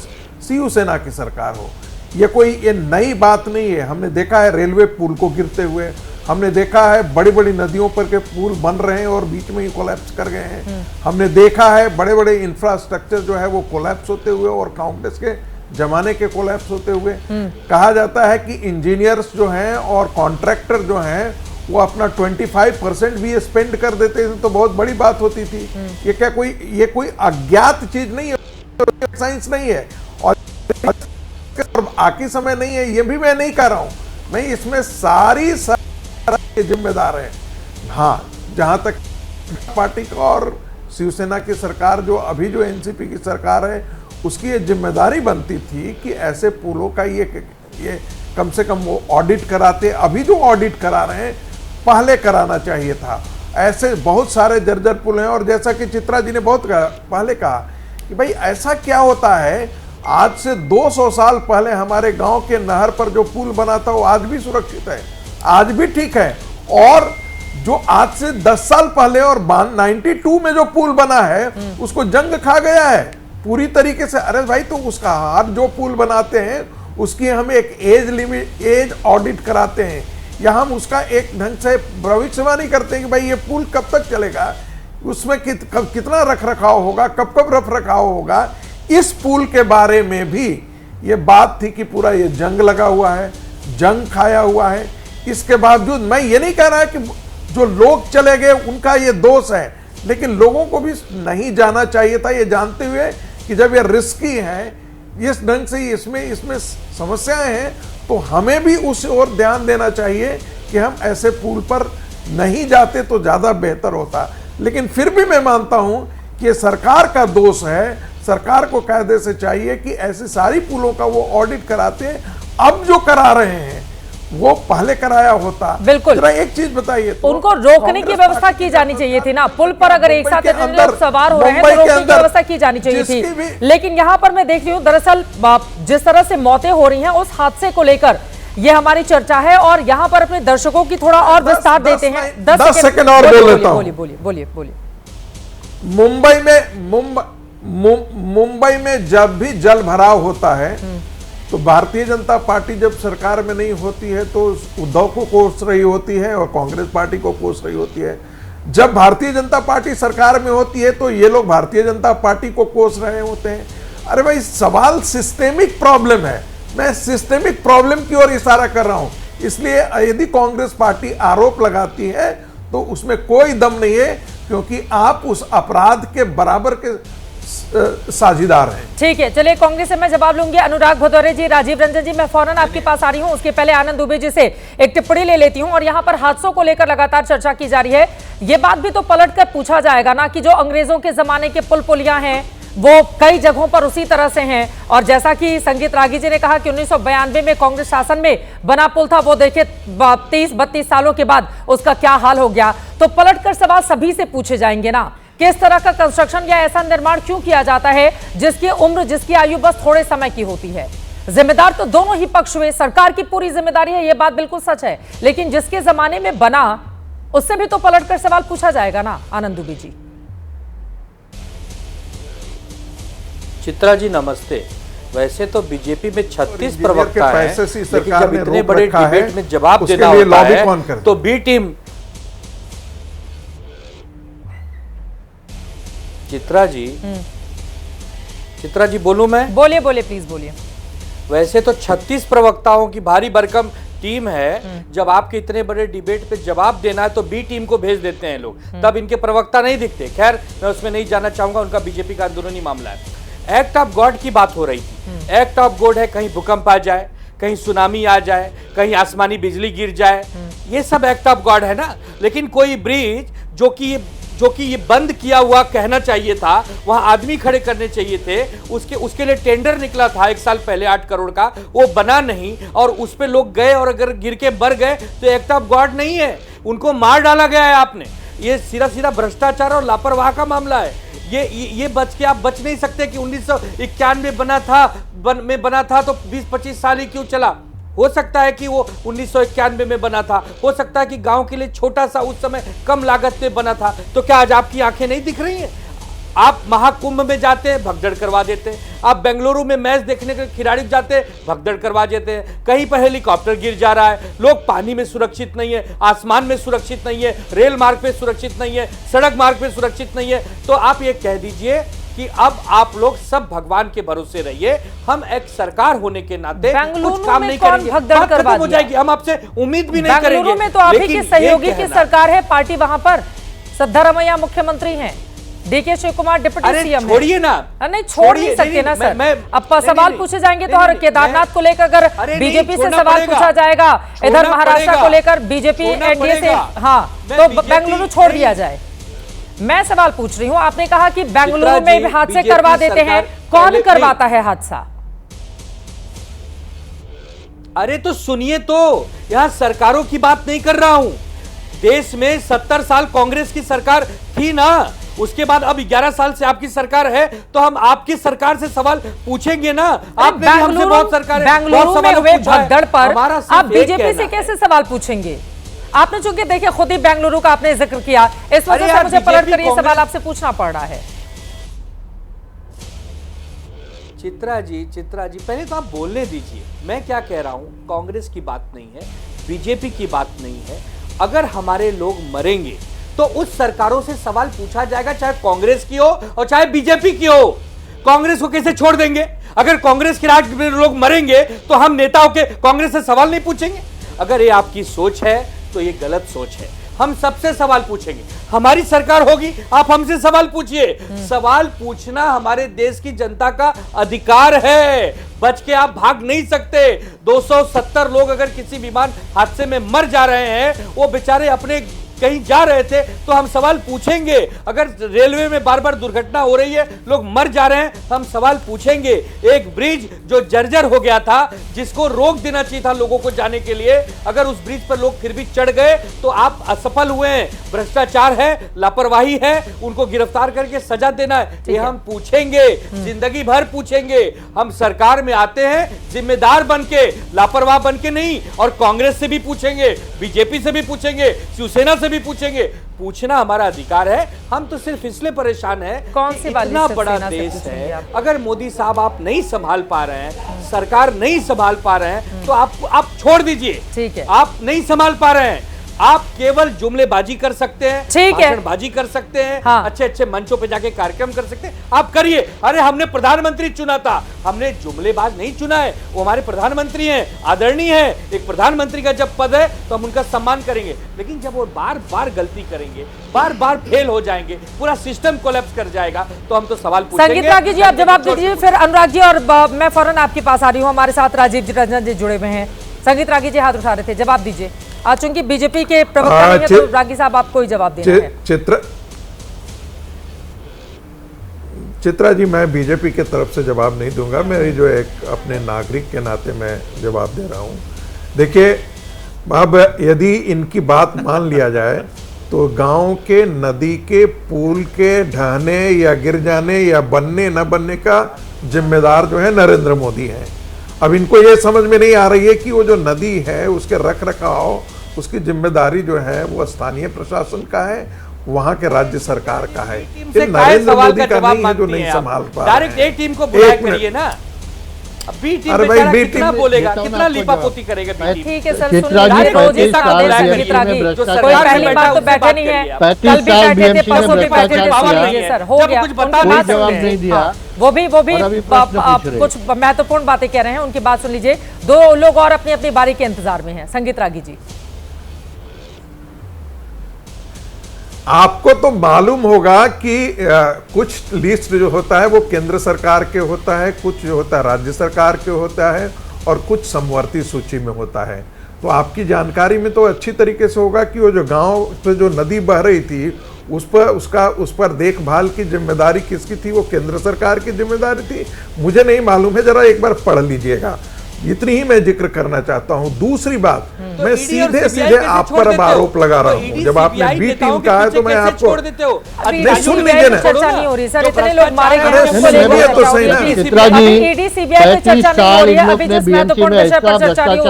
शिवसेना की सरकार हो। ये नई बात नहीं है। हमने देखा है रेलवे पुल को गिरते हुए, हमने देखा है बड़ी बड़ी नदियों पर के पुल बन रहे हैं और बीच में ही कोलैप्स कर गए हैं। हमने देखा है बड़े बड़े इंफ्रास्ट्रक्चर जो है वो कोलैप्स होते हुए और कांग्रेस के जमाने के कोलैप्स होते हुए। कहा जाता है कि इंजीनियर्स जो हैं और कॉन्ट्रैक्टर जो हैं वो अपना 25% भी स्पेंड कर देते थे तो बहुत बड़ी बात होती थी। ये कोई अज्ञात चीज नहीं है, साइंस नहीं है और आखिरी समय नहीं है, ये भी मैं नहीं कह रहा हूं। मैं इसमें सारी जिम्मेदार है। हाँ, जहां तक पार्टी का और शिवसेना की सरकार जो अभी जो एनसीपी की सरकार है उसकी ये जिम्मेदारी बनती थी कि ऐसे पुलों का ये कम से कम वो ऑडिट कराते। अभी जो ऑडिट करा रहे हैं पहले कराना चाहिए था। ऐसे बहुत सारे जर्जर पुल हैं और जैसा कि चित्रा जी ने बहुत पहले कहा कि भाई ऐसा क्या होता है, आज से 200 साल पहले हमारे गांव के नहर पर जो पुल बना था वो आज भी सुरक्षित है, आज भी ठीक है। और जो आज से 10 साल पहले और 92 में जो पुल बना है उसको जंग खा गया है पूरी तरीके से। अरे भाई, तो उसका आज जो पुल बनाते हैं उसकी हम एक एज लिमिट, एज ऑडिट कराते हैं या हम उसका एक ढंग से भविष्यवाणी करते हैं कि भाई ये पुल कब तक चलेगा, उसमें कितना रख रखाव होगा, कब रख रखाव होगा। इस पुल के बारे में भी ये बात थी कि पूरा ये जंग लगा हुआ है, जंग खाया हुआ है। इसके बावजूद मैं ये नहीं कह रहा कि जो लोग चले गए उनका ये दोष है, लेकिन लोगों को भी नहीं जाना चाहिए था, ये जानते हुए कि जब ये रिस्की है, इस ढंग से इसमें समस्याएं हैं, तो हमें भी उस ओर ध्यान देना चाहिए कि हम ऐसे पुल पर नहीं जाते तो ज्यादा बेहतर होता। लेकिन फिर भी मैं मानता हूं कि सरकार का दोष है। सरकार को कायदे से चाहिए कि ऐसी सारी पुलों का वो ऑडिट कराते हैं। अब जो करा रहे हैं वो पहले कराया होता। बिल्कुल, एक चीज बताइए, तो उनको रोकने की व्यवस्था की जानी चाहिए थी ना। पुल पर अगर एक साथ इतने लोग सवार हो रहे हैं तो रोकने की व्यवस्था की जानी चाहिए थी। लेकिन यहाँ पर मैं देख रही हूँ, दरअसल जिस तरह से मौतें हो रही हैं उस हादसे को लेकर ये हमारी चर्चा है और यहाँ पर अपने दर्शकों की थोड़ा और विस्तार देते हैं। 10 सेकंड और बोल लेता हूँ। बोलिए। मुंबई में जब भी जल भराव होता है तो भारतीय जनता पार्टी जब सरकार में नहीं होती है तो उद्धव को कोस रही होती है और कांग्रेस पार्टी को कोस रही होती है। जब भारतीय जनता पार्टी सरकार में होती है तो ये लोग भारतीय जनता पार्टी को कोस रहे होते हैं। अरे भाई, सवाल सिस्टेमिक प्रॉब्लम है। मैं सिस्टेमिक प्रॉब्लम की ओर इशारा कर रहा हूं। इसलिए यदि कांग्रेस पार्टी आरोप लगाती है तो उसमें कोई दम नहीं है, क्योंकि आप उस अपराध के बराबर के साझीदार हैं। ठीक है, चलिए कांग्रेस से मैं जवाब लूंगी। अनुराग भदौरे जी, राजीव रंजन जी, मैं फौरन आपके पास आ रही हूं। उसके पहले आनंद दुबे जी से एक टिप्पणी ले लेती हूं। और यहां पर हादसों को लेकर लगातार चर्चा की जा रही है। यह बात भी तो पलट कर पूछा जाएगा ना कि जो अंग्रेजों के जमाने के पुल पुलियां हैं वो कई जगहों पर उसी तरह से हैं। और जैसा कि संगीत रागी जी ने कहा कि 1992 में कांग्रेस शासन में बना पुल था, वो देखिए 30-32 सालों के बाद उसका क्या हाल हो गया। तो पलट कर सवाल सभी से पूछे जाएंगे ना, किस तरह का कंस्ट्रक्शन या ऐसा निर्माण क्यों किया जाता है जिसकी उम्र, जिसकी आयु बस थोड़े समय की होती है। जिम्मेदार तो दोनों ही पक्ष हुए, सरकार की पूरी जिम्मेदारी है, यह बात बिल्कुल सच है। लेकिन जिसके जमाने में बना उससे भी तो पलटकर सवाल पूछा जाएगा ना। आनंद दुबे जी। चित्रा जी नमस्ते। वैसे तो बीजेपी में 36 प्रवक्ता हैं, लेकिन जब इतने बड़े डिबेट में जवाब देना होता है तो बी टीम। चित्रा जी बोलूं मैं? बोलिए प्लीज बोलिए। वैसे तो 36 प्रवक्ताओं की भारी भरकम टीम है। जब आपके इतने बड़े डिबेट पे जवाब देना है तो बी टीम को भेज देते हैं लोग, तब इनके प्रवक्ता नहीं दिखते। खैर, मैं उसमें नहीं जाना चाहूंगा, उनका बीजेपी का अंदरूनी मामला है। एक्ट ऑफ गॉड की बात हो रही थी। एक्ट ऑफ गॉड है, कहीं भूकंप आ जाए, कहीं सुनामी आ जाए, कहीं आसमानी बिजली गिर जाए, ये सब एक्ट ऑफ गॉड है ना। लेकिन कोई ब्रिज जो कि ये बंद किया हुआ कहना चाहिए था, वहां आदमी खड़े करने चाहिए थे, उसके लिए टेंडर निकला था 1 साल पहले 8 करोड़ का, वो बना नहीं और उस पे लोग गए और अगर गिर के मर गए तो एक्ट ऑफ गॉड नहीं है, उनको मार डाला गया है आपने। ये सीधा भ्रष्टाचार और लापरवाह का मामला है। ये बच के आप बच नहीं सकते कि 1991 में बना था तो 20-25 साल ही क्यों चला। हो सकता है कि वो 1991 में बना था, हो सकता है कि गांव के लिए छोटा सा उस समय कम लागत में बना था। तो क्या आज आपकी आंखें नहीं दिख रही हैं? आप महाकुंभ में जाते हैं, भगदड़ करवा देते हैं। आप बेंगलुरु में मैच देखने के खिलाड़ी जाते हैं, भगदड़ करवा देते हैं। कहीं पर हेलीकॉप्टर गिर जा रहा है, लोग पानी में सुरक्षित नहीं है, आसमान में सुरक्षित नहीं है, रेल मार्ग पे सुरक्षित नहीं है, सड़क मार्ग पे सुरक्षित नहीं है। तो आप ये कह दीजिए कि अब आप लोग सब भगवान के भरोसे रहिए, हम एक सरकार होने के नाते कुछ काम नहीं करेंगे, बात खत्म हो जाएगी, हम आपसे उम्मीद भी नहीं करेंगे। बेंगलुरु में तो आप ही के सहयोगी की सरकार है, पार्टी वहां पर, सिद्धरामैया मुख्यमंत्री हैं, DK Shivakumar deputy CM. छोड़िए ना, नहीं छोड़ नहीं सकते ना सर। अब सवाल पूछे जाएंगे तो, और केदारनाथ को लेकर अगर बीजेपी से सवाल पूछा जाएगा, इधर महाराष्ट्र को लेकर बीजेपी एनडीए से, हाँ तो बेंगलुरु छोड़ दिया जाए। मैं सवाल पूछ रही हूं, आपने कहा कि बेंगलुरु में भी हादसे करवा देते हैं, कौन करवाता है हादसा? अरे तो सुनिए, तो यहां सरकारों की बात नहीं कर रहा हूं। देश में 70 साल कांग्रेस की सरकार थी ना, उसके बाद अब 11 साल से आपकी सरकार है, तो हम आपकी सरकार से सवाल पूछेंगे ना। आपने भी हमसे बहुत सरकार बेंगलुरु में हुए भगदड़ पर आप बीजेपी से कैसे सवाल पूछेंगे? आपने चूंकि देखिए खुद ही बेंगलुरु का आपने जिक्र किया, इस वजह से मुझे पलट कर ये सवाल आपसे पूछना पड़ रहा है। चित्रा जी पहले तो आप बोलने दीजिए। मैं क्या कह रहा हूं, कांग्रेस की बात नहीं है, बीजेपी की बात नहीं है। अगर हमारे लोग मरेंगे तो उस सरकारों से सवाल पूछा जाएगा, चाहे कांग्रेस की हो और चाहे बीजेपी की हो। कांग्रेस को कैसे छोड़ देंगे? अगर कांग्रेस के राज में लोग मरेंगे तो हम नेताओं के कांग्रेस से सवाल नहीं पूछेंगे? अगर ये आपकी सोच है तो ये गलत सोच है। हम सबसे सवाल पूछेंगे, हमारी सरकार होगी, आप हमसे सवाल पूछिए। सवाल पूछना हमारे देश की जनता का अधिकार है, बच के आप भाग नहीं सकते। 270 लोग अगर किसी विमान हादसे में मर जा रहे हैं, वो बेचारे अपने कहीं जा रहे थे, तो हम सवाल पूछेंगे। अगर रेलवे में बार बार दुर्घटना हो रही है, लोग मर जा रहे हैं, हम सवाल पूछेंगे। एक ब्रिज जो जर्जर हो गया था, जिसको रोक देना चाहिए था लोगों को जाने के लिए, अगर उस ब्रिज पर लोग फिर भी चढ़ गए तो आप असफल हुए हैं। भ्रष्टाचार है, लापरवाही है, उनको गिरफ्तार करके सजा देना है, ये हम पूछेंगे, जिंदगी भर पूछेंगे। हम सरकार में आते हैं जिम्मेदार बन के, लापरवाह बन के नहीं। और कांग्रेस से भी पूछेंगे, बीजेपी से भी पूछेंगे, शिवसेना से भी पूछेंगे। पूछना हमारा अधिकार है। हम तो सिर्फ इसलिए परेशान हैं, कौन सी इतना बड़ा देश है, अगर मोदी साहब आप नहीं संभाल पा रहे हैं, सरकार नहीं संभाल पा रहे हैं, तो आप छोड़ दीजिए। ठीक है, आप नहीं संभाल पा रहे हैं, आप केवल जुमलेबाजी कर सकते हैं, ठीक है, भाषणबाजी कर सकते हैं, हाँ। अच्छे मंचों पे जाके कार्यक्रम कर सकते हैं, आप करिए। अरे हमने प्रधानमंत्री चुना था, हमने जुमलेबाज नहीं चुना है, वो हमारे प्रधानमंत्री हैं, आदरणीय हैं। एक प्रधानमंत्री का जब पद है तो हम उनका सम्मान करेंगे, लेकिन जब वो बार बार गलती करेंगे, बार बार फेल हो जाएंगे, पूरा सिस्टम कोलैप्स कर जाएगा, तो हम तो सवाल पूछेंगे। संगीत रागी जी आप जवाब दीजिए, फिर अनुराग जी, और मैं फौरन आपके पास आ रही हूँ। हमारे साथ राजीव जी रंजन जी जुड़े हुए हैं। संगीत रागी जी हाथ उठा रहे थे, जवाब दीजिए। आज चूंकि बीजेपी के प्रवक्ता नहीं है, तो रागी साहब आपको ही जवाब देना है। चित्रा जी, मैं बीजेपी के तरफ से जवाब नहीं दूंगा, मेरी जो एक अपने नागरिक के नाते मैं जवाब दे रहा हूं। देखिए, अब यदि इनकी बात मान लिया जाए तो गांव के नदी के पुल के ढहने या गिर जाने या बनने न बनने का जिम्मेदार जो है नरेंद्र मोदी है। अब इनको ये समझ में नहीं आ रही है कि वो जो नदी है उसके रख रखाव, उसकी जिम्मेदारी जो है वो स्थानीय प्रशासन का है, वहां के राज्य सरकार का है। नरेंद्र मोदी का नहीं है जो नहीं संभाल पा रहे। डायरेक्ट ए टीम को बुलाया करिए ना। बी टीम बेचारा कितना बोलेगा, कितना लीपापोती करेगा बी टीम। ठीक है सर, सुनिए, रोज का आदेश संगीत रागी, कोई पहली बार तो बैठे नहीं है, कल भी बैठे थे, परसों भी बैठे थे, सर हो गया, उनकी जवाब नहीं दिया। वो भी कुछ महत्वपूर्ण बातें कह रहे हैं, उनकी बात सुन लीजिए। दो लोग और अपनी अपनी बारी के इंतजार में हैं। संगीत रागी जी। आपको तो मालूम होगा कि कुछ लिस्ट जो होता है वो केंद्र सरकार के होता है, कुछ जो होता है राज्य सरकार के होता है और कुछ समवर्ती सूची में होता है। तो आपकी जानकारी में तो अच्छी तरीके से होगा कि वो जो गांव पे जो नदी बह रही थी उस पर देखभाल की जिम्मेदारी किसकी थी, वो केंद्र सरकार की जिम्मेदारी थी। मुझे नहीं मालूम है, जरा एक बार पढ़ लीजिएगा। इतनी ही मैं जिक्र करना चाहता हूँ। दूसरी बात, मैं सीधे सीधे आप पर अब आरोप लगा रहा हूँ। जब आपने बी टीम कहा है तो मैं आपको नहीं, सुन लीजिए ना। चर्चा नहीं हो रही सर, इतने लोग मारे गए हैं, सुनिए तो सही ना। चित्रा जी, ईडी सीबीआई पे चर्चा नहीं हो रही है, अभी जिस महत्वपूर्ण विषय पर चर्चा रही है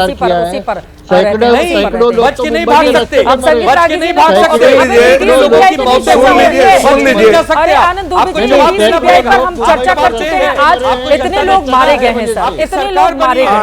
उसी पर सैकड़ों लोग बच के नहीं भाग सकते, अब संगीत बच रागी के नहीं जी भाग बात सकते। करें। लोगों की मौत सुन लीजिए, सुन लीजिए। अरे आनंद दुबे जी, सीबीआई पर हम चर्चा कर चुके हैं। आज इतने लोग मारे गए हैं सर, इतने लोग मारे गए हैं,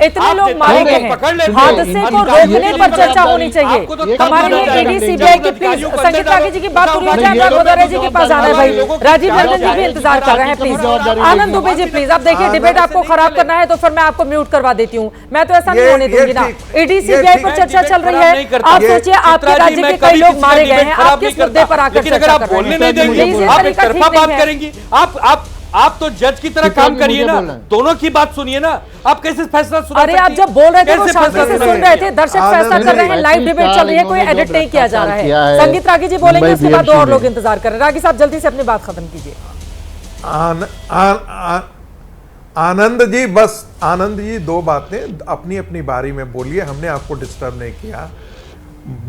इतने लोग मारे गए हैं। हादसे को रोकने पर चर्चा होनी चाहिए। हमारे लिए ईडी सीबीआई की प्लीज, संगीत रागी जी की बात पूरी हो जाए, अनुराग गोदारे जी के पास जाना है भाई, राजीव रंजन जी भी इंतजार कर रहे हैं प्लीज। आनंद दुबे जी प्लीज, अब देखिए डिबेट आपको खराब करना है तो फिर मैं आपको म्यूट करवा देती हूँ, मैं तो ऐसा नहीं होने दूंगी ना। ईडी सीबीआई पर चर्चा चल रही है, आप सोचिए आपके राज्य के कई लोग मारे गए हैं, आप किस मुद्दे पर आकर चर्चा कर रहे हैं? बोलने नहीं देंगे, आप एक तरफा बात करेंगी। आप तो जज की तरह काम करिए ना, दोनों की बात सुनिए ना। आप कैसे फैसला सुना? अरे आप जब बोल रहे थे वो शांति से सुन रहे थे, दर्शक फैसला कर रहे हैं, लाइव डिबेट चल रही है, कोई एडिट नहीं किया जा रहा है। संगीत रागी जी बोलेंगे, उसके बाद दो और लोग इंतजार कर रहे हैं। रागी साहब जल्दी से अपनी बात खत्म कीजिए। आनंद जी, बस आनंद जी, दो बातें अपनी अपनी बारी में बोलिए, हमने आपको डिस्टर्ब नहीं किया।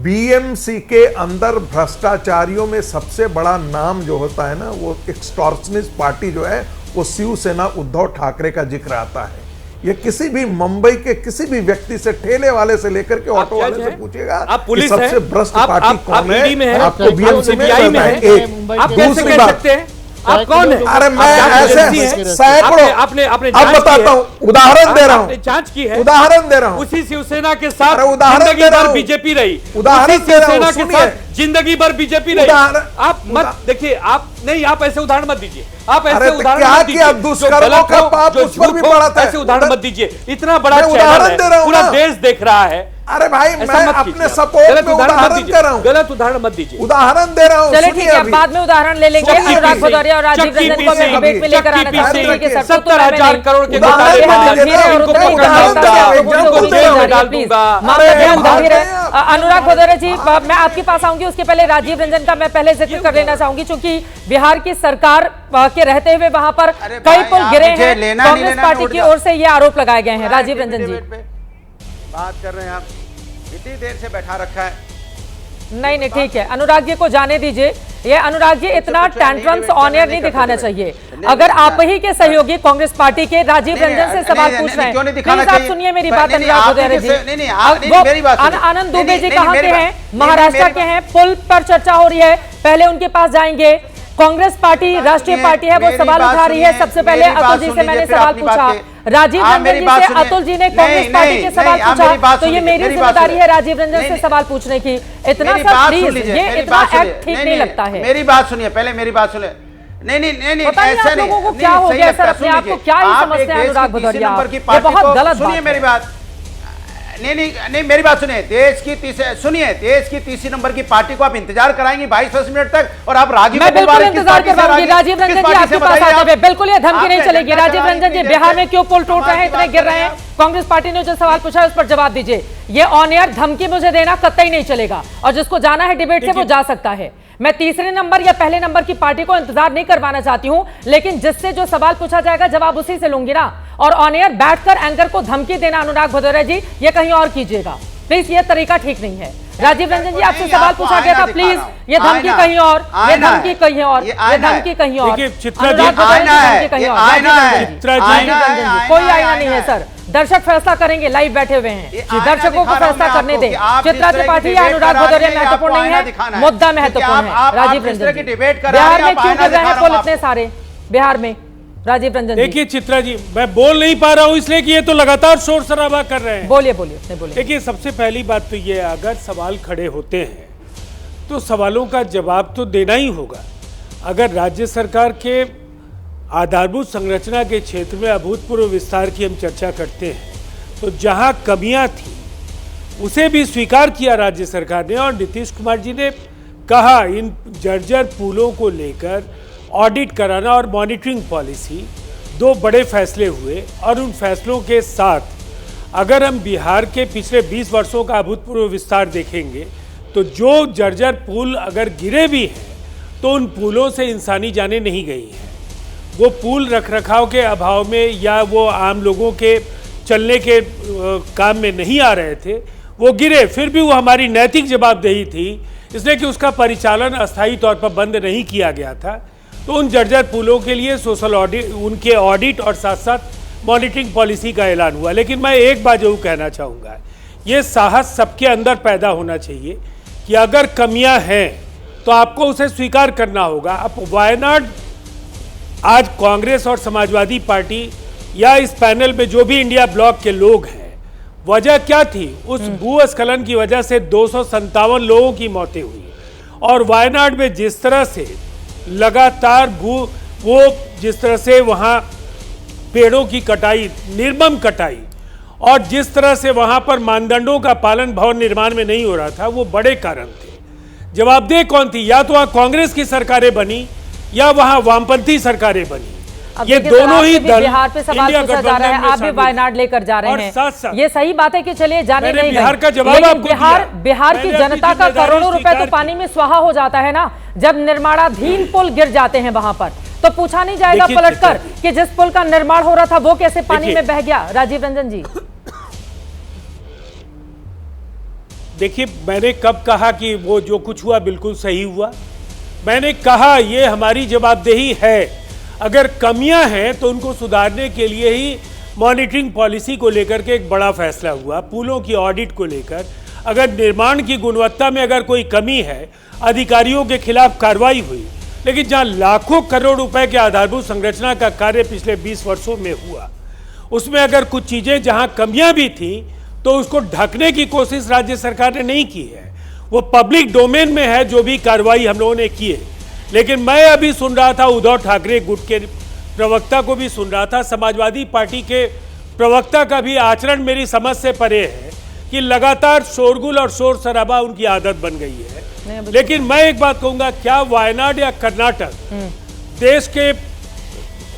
बीएमसी के अंदर भ्रष्टाचारियों में सबसे बड़ा नाम जो होता है ना, वो एक्सटॉर्शनिस्ट पार्टी जो है वो शिवसेना उद्धव ठाकरे का जिक्र आता है। ये किसी भी मुंबई के किसी भी व्यक्ति से, ठेले वाले से लेकर के ऑटो वाले से पूछेगा आप पुलिस सबसे भ्रष्ट पार्टी कौन है, आपको बीएमसी में आप कैसे कह सकते हैं? आप कौन है? अरे मैं ऐसे सैकड़ों आपने अब बताता हूँ, उदाहरण दे रहा हूँ, जांच की है, उदाहरण दे रहा हूँ। उसी शिवसेना के साथ उदाहरण जिंदगी दे रहा भर हूँ। बीजेपी रही, उदाहरण उसी दे रहा हूँ, शिवसेना के साथ जिंदगी भर बीजेपी रही। आप मत देखिए, आप नहीं, आप ऐसे उदाहरण मत दीजिए, आप ऐसे उदाहरण मत दीजिए। दुष्कर्मों का पाप उस पर भी पड़ा था, ऐसे उदाहरण मत दीजिए। इतना बड़ा उदाहरण दे रहा हूँ, पूरा देश देख रहा है। अरे भाई, मैं अपने सपोर्ट में उदाहरण दे रहा हूँ, गलत उदाहरण मत दीजिए, उदाहरण दे रहा हूँ। चलिए ठीक है, बाद में उदाहरण ले लेंगे। अनुराग भदौरिया और राजीव रंजन को मैं डिबेट में लेकर आना चाहती हूँ कि 70,000 करोड़ के अनुराग भदौरिया जी, मैं आपके पास आऊंगी, उसके पहले राजीव रंजन का मैं पहले जिक्र कर लेना चाहूंगी, क्योंकि बिहार की सरकार के रहते हुए वहां पर कई पुल गिरे हैं, कांग्रेस पार्टी की ओर से ये आरोप लगाए गए हैं। राजीव रंजन जी बात कर रहे हैं, आप इतनी देर से बैठा रखा है। नहीं ठीक है, अनुराग जी को जाने दीजिए। ये अनुराग जी इतना टैंट्रम्स ऑन एयर नहीं दिखाना चाहिए। अगर आप ही के सहयोगी कांग्रेस पार्टी के राजीव रंजन से सवाल पूछ रहे हैं, प्लीज आप सुनिए मेरी बात। अनुराग भदौरिया जी, आनंद दुबे जी कहाँ के हैं? महाराष्ट्र के हैं। पुल पर चर्चा हो रही है, पहले उनके पास जाएंगे। कांग्रेस पार्टी राष्ट्रीय पार्टी है, वो सवाल उठा रही है। सबसे पहले अतुल जी से मैंने सवाल पूछा, राजीव रंजन जी से अतुल जी ने कांग्रेस पार्टी के सवाल पूछा, तो ये मेरी जिम्मेदारी है राजीव रंजन से सवाल पूछने की। इतना सब प्लीज, ये इतना एक्ट ठीक नहीं लगता है। मेरी बात सुनिए, पहले मेरी बात सुनिए। नहीं पता नहीं आप लोगों को क्या हो गया सर, अपने आप को क्या ही समझते हैं अनुराग भदौरिया, ये बहुत गलत बात है। मेरी बात नहीं, मेरी बात सुनिए। देश की तीसरी नंबर की पार्टी को आप इंतजार कराएंगे 22 मिनट तक, और आप राजीव मैं बिल्कुल इंतजार करवाऊंगी। राजीव रंजन जी आपके पास आते हुए बिल्कुल ये धमकी नहीं चलेगी। राजीव रंजन जी, बिहार में क्यों पुल टूट रहे हैं, इतने गिर रहे हैं? कांग्रेस पार्टी ने जो सवाल पूछा है उस पर जवाब दीजिए। ये ऑन एयर धमकी मुझे देना कतई नहीं चलेगा, और जिसको जाना है डिबेट से वो जा सकता है। मैं तीसरे नंबर या पहले नंबर की पार्टी को इंतजार नहीं करवाना चाहती हूं, लेकिन जिससे जो सवाल पूछा जाएगा जवाब उसी से लूंगी ना। और ऑन एयर बैठकर एंकर को धमकी देना, अनुराग भदौरिया जी, ये कहीं और कीजिएगा प्लीज, ये तरीका ठीक नहीं है। राजीव रंजन जी, आपसे सवाल पूछा गया था, प्लीज ये धमकी कहीं और, ये धमकी कहीं और, ये धमकी कहीं और। अनुराग भदौरिया जी, कहीं और। कोई आईना नहीं है सर, दर्शक फैसला करेंगे, लाइव बैठे हुए हैं, दर्शकों को फैसला करने दें। चित्रा त्रिपाठी या अनुराग भदौरिया महत्वपूर्ण नहीं है, मुद्दा महत्वपूर्ण है। राजीव रंजन जी, बिहार में क्यों गिर रहे हैं पुल इतने सारे? बिहार में राजीव रंजन जी, देखिए चित्रा जी, मैं बोल नहीं पा रहा हूं इसलिए कि ये तो लगातार शोर शराबा कर रहे हैं। बोलिए। देखिए, सबसे पहली बात तो ये, अगर सवाल खड़े होते हैं तो सवालों का जवाब तो देना ही होगा। अगर राज्य सरकार के आधारभूत संरचना के क्षेत्र में अभूतपूर्व विस्तार की हम चर्चा करते हैं, तो जहां कमियां थी उसे भी स्वीकार किया राज्य सरकार ने, और नीतीश कुमार जी ने कहा इन जर्जर पुलों को लेकर ऑडिट कराना और मॉनिटरिंग पॉलिसी, दो बड़े फैसले हुए। और उन फैसलों के साथ अगर हम बिहार के पिछले 20 वर्षों का अभूतपूर्व विस्तार देखेंगे तो जो जर्जर पुल अगर गिरे भी हैं तो उन पुलों से इंसानी जानें नहीं गई हैं। वो पुल रखरखाव के अभाव में या वो आम लोगों के चलने के काम में नहीं आ रहे थे, वो गिरे, फिर भी वो हमारी नैतिक जवाबदेही थी इसलिए कि उसका परिचालन अस्थायी तौर पर बंद नहीं किया गया था। तो उन जर्जर पुलों के लिए सोशल ऑडिट, उनके ऑडिट और साथ साथ मॉनिटरिंग पॉलिसी का ऐलान हुआ। लेकिन मैं एक बात जरूर कहना चाहूँगा, ये साहस सबके अंदर पैदा होना चाहिए कि अगर कमियां हैं तो आपको उसे स्वीकार करना होगा। अब वायनाड, आज कांग्रेस और समाजवादी पार्टी या इस पैनल में जो भी इंडिया ब्लॉक के लोग हैं, वजह क्या थी? उस भूस्खलन की वजह से 257 लोगों की मौतें हुई। और वायनाड में जिस तरह से लगातार वो जिस तरह से वहाँ पेड़ों की कटाई, निर्मम कटाई, और जिस तरह से वहां पर मानदंडों का पालन भवन निर्माण में नहीं हो रहा था, वो बड़े कारण थे। जवाबदेह कौन थी? या तो वहां कांग्रेस की सरकारें बनी या वहां वामपंथी सरकारें बनी। ये दोनों ही दल बिहार पे सवाल पूछा जा रहा है, आप भी वायनाड लेकर जा रहे हैं। साथ साथ ये सही बात है कि चलिए जाने नहीं बिहार का जवाब लेकिन आपको बिहार की जनता का करोड़ों रुपए तो पानी में स्वाहा हो जाता है ना, जब निर्माणाधीन पुल गिर जाते हैं वहां पर, तो पूछा नहीं जाएगा पलटकर कि जिस पुल का निर्माण हो रहा था वो कैसे पानी में बह गया? राजीव रंजन जी, देखिए, मैंने कब कहा कि वो जो कुछ हुआ बिल्कुल सही हुआ? मैंने कहा ये हमारी जवाबदेही है। अगर कमियां हैं तो उनको सुधारने के लिए ही मॉनिटरिंग पॉलिसी को लेकर के एक बड़ा फैसला हुआ। पुलों की ऑडिट को लेकर अगर निर्माण की गुणवत्ता में अगर कोई कमी है, अधिकारियों के खिलाफ कार्रवाई हुई। लेकिन जहां लाखों करोड़ रुपए के आधारभूत संरचना का कार्य पिछले 20 वर्षों में हुआ, उसमें अगर कुछ चीजें जहां कमियां भी थी तो उसको ढकने की कोशिश राज्य सरकार ने नहीं की है। वो पब्लिक डोमेन में है जो भी कार्रवाई हम लोगों ने की है। लेकिन मैं अभी सुन रहा था, उद्धव ठाकरे गुट के प्रवक्ता को भी सुन रहा था, समाजवादी पार्टी के प्रवक्ता का भी आचरण मेरी समझ से परे है कि लगातार शोरगुल और शोर शराबा उनकी आदत बन गई है। लेकिन मैं एक बात कहूंगा, क्या वायनाड या कर्नाटक देश के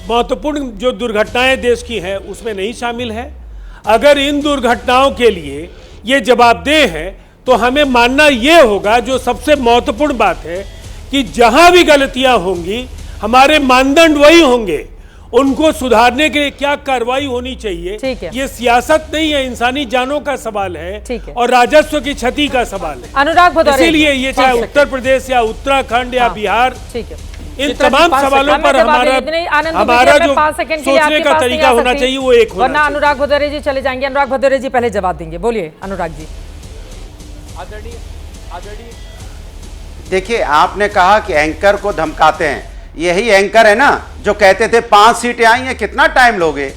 महत्वपूर्ण जो दुर्घटनाएं देश की हैं उसमें नहीं शामिल है? अगर इन दुर्घटनाओं के लिए ये जवाबदेह है तो हमें मानना ये होगा, जो सबसे महत्वपूर्ण बात है, कि जहां भी गलतियां होंगी हमारे मानदंड वही होंगे, उनको सुधारने के लिए क्या कार्रवाई होनी चाहिए। ये सियासत नहीं है, इंसानी जानों का सवाल है और राजस्व की क्षति का सवाल है। अनुराग भदौरिया, इसीलिए ये चाहे उत्तर प्रदेश या उत्तराखंड या बिहार, इन तमाम सवालों पर हमारा जो सोचने का तरीका होना चाहिए वो एक होना चाहिए। अनुराग भदौरिया जी चले जाएंगे। अनुराग भदौरिया जी पहले जवाब देंगे, बोलिए अनुराग जी। देखिए, आपने कहा कि एंकर को धमकाते हैं, यही एंकर है ना जो कहते थे 5 सीटें आई हैं, कितना टाइम लोगे?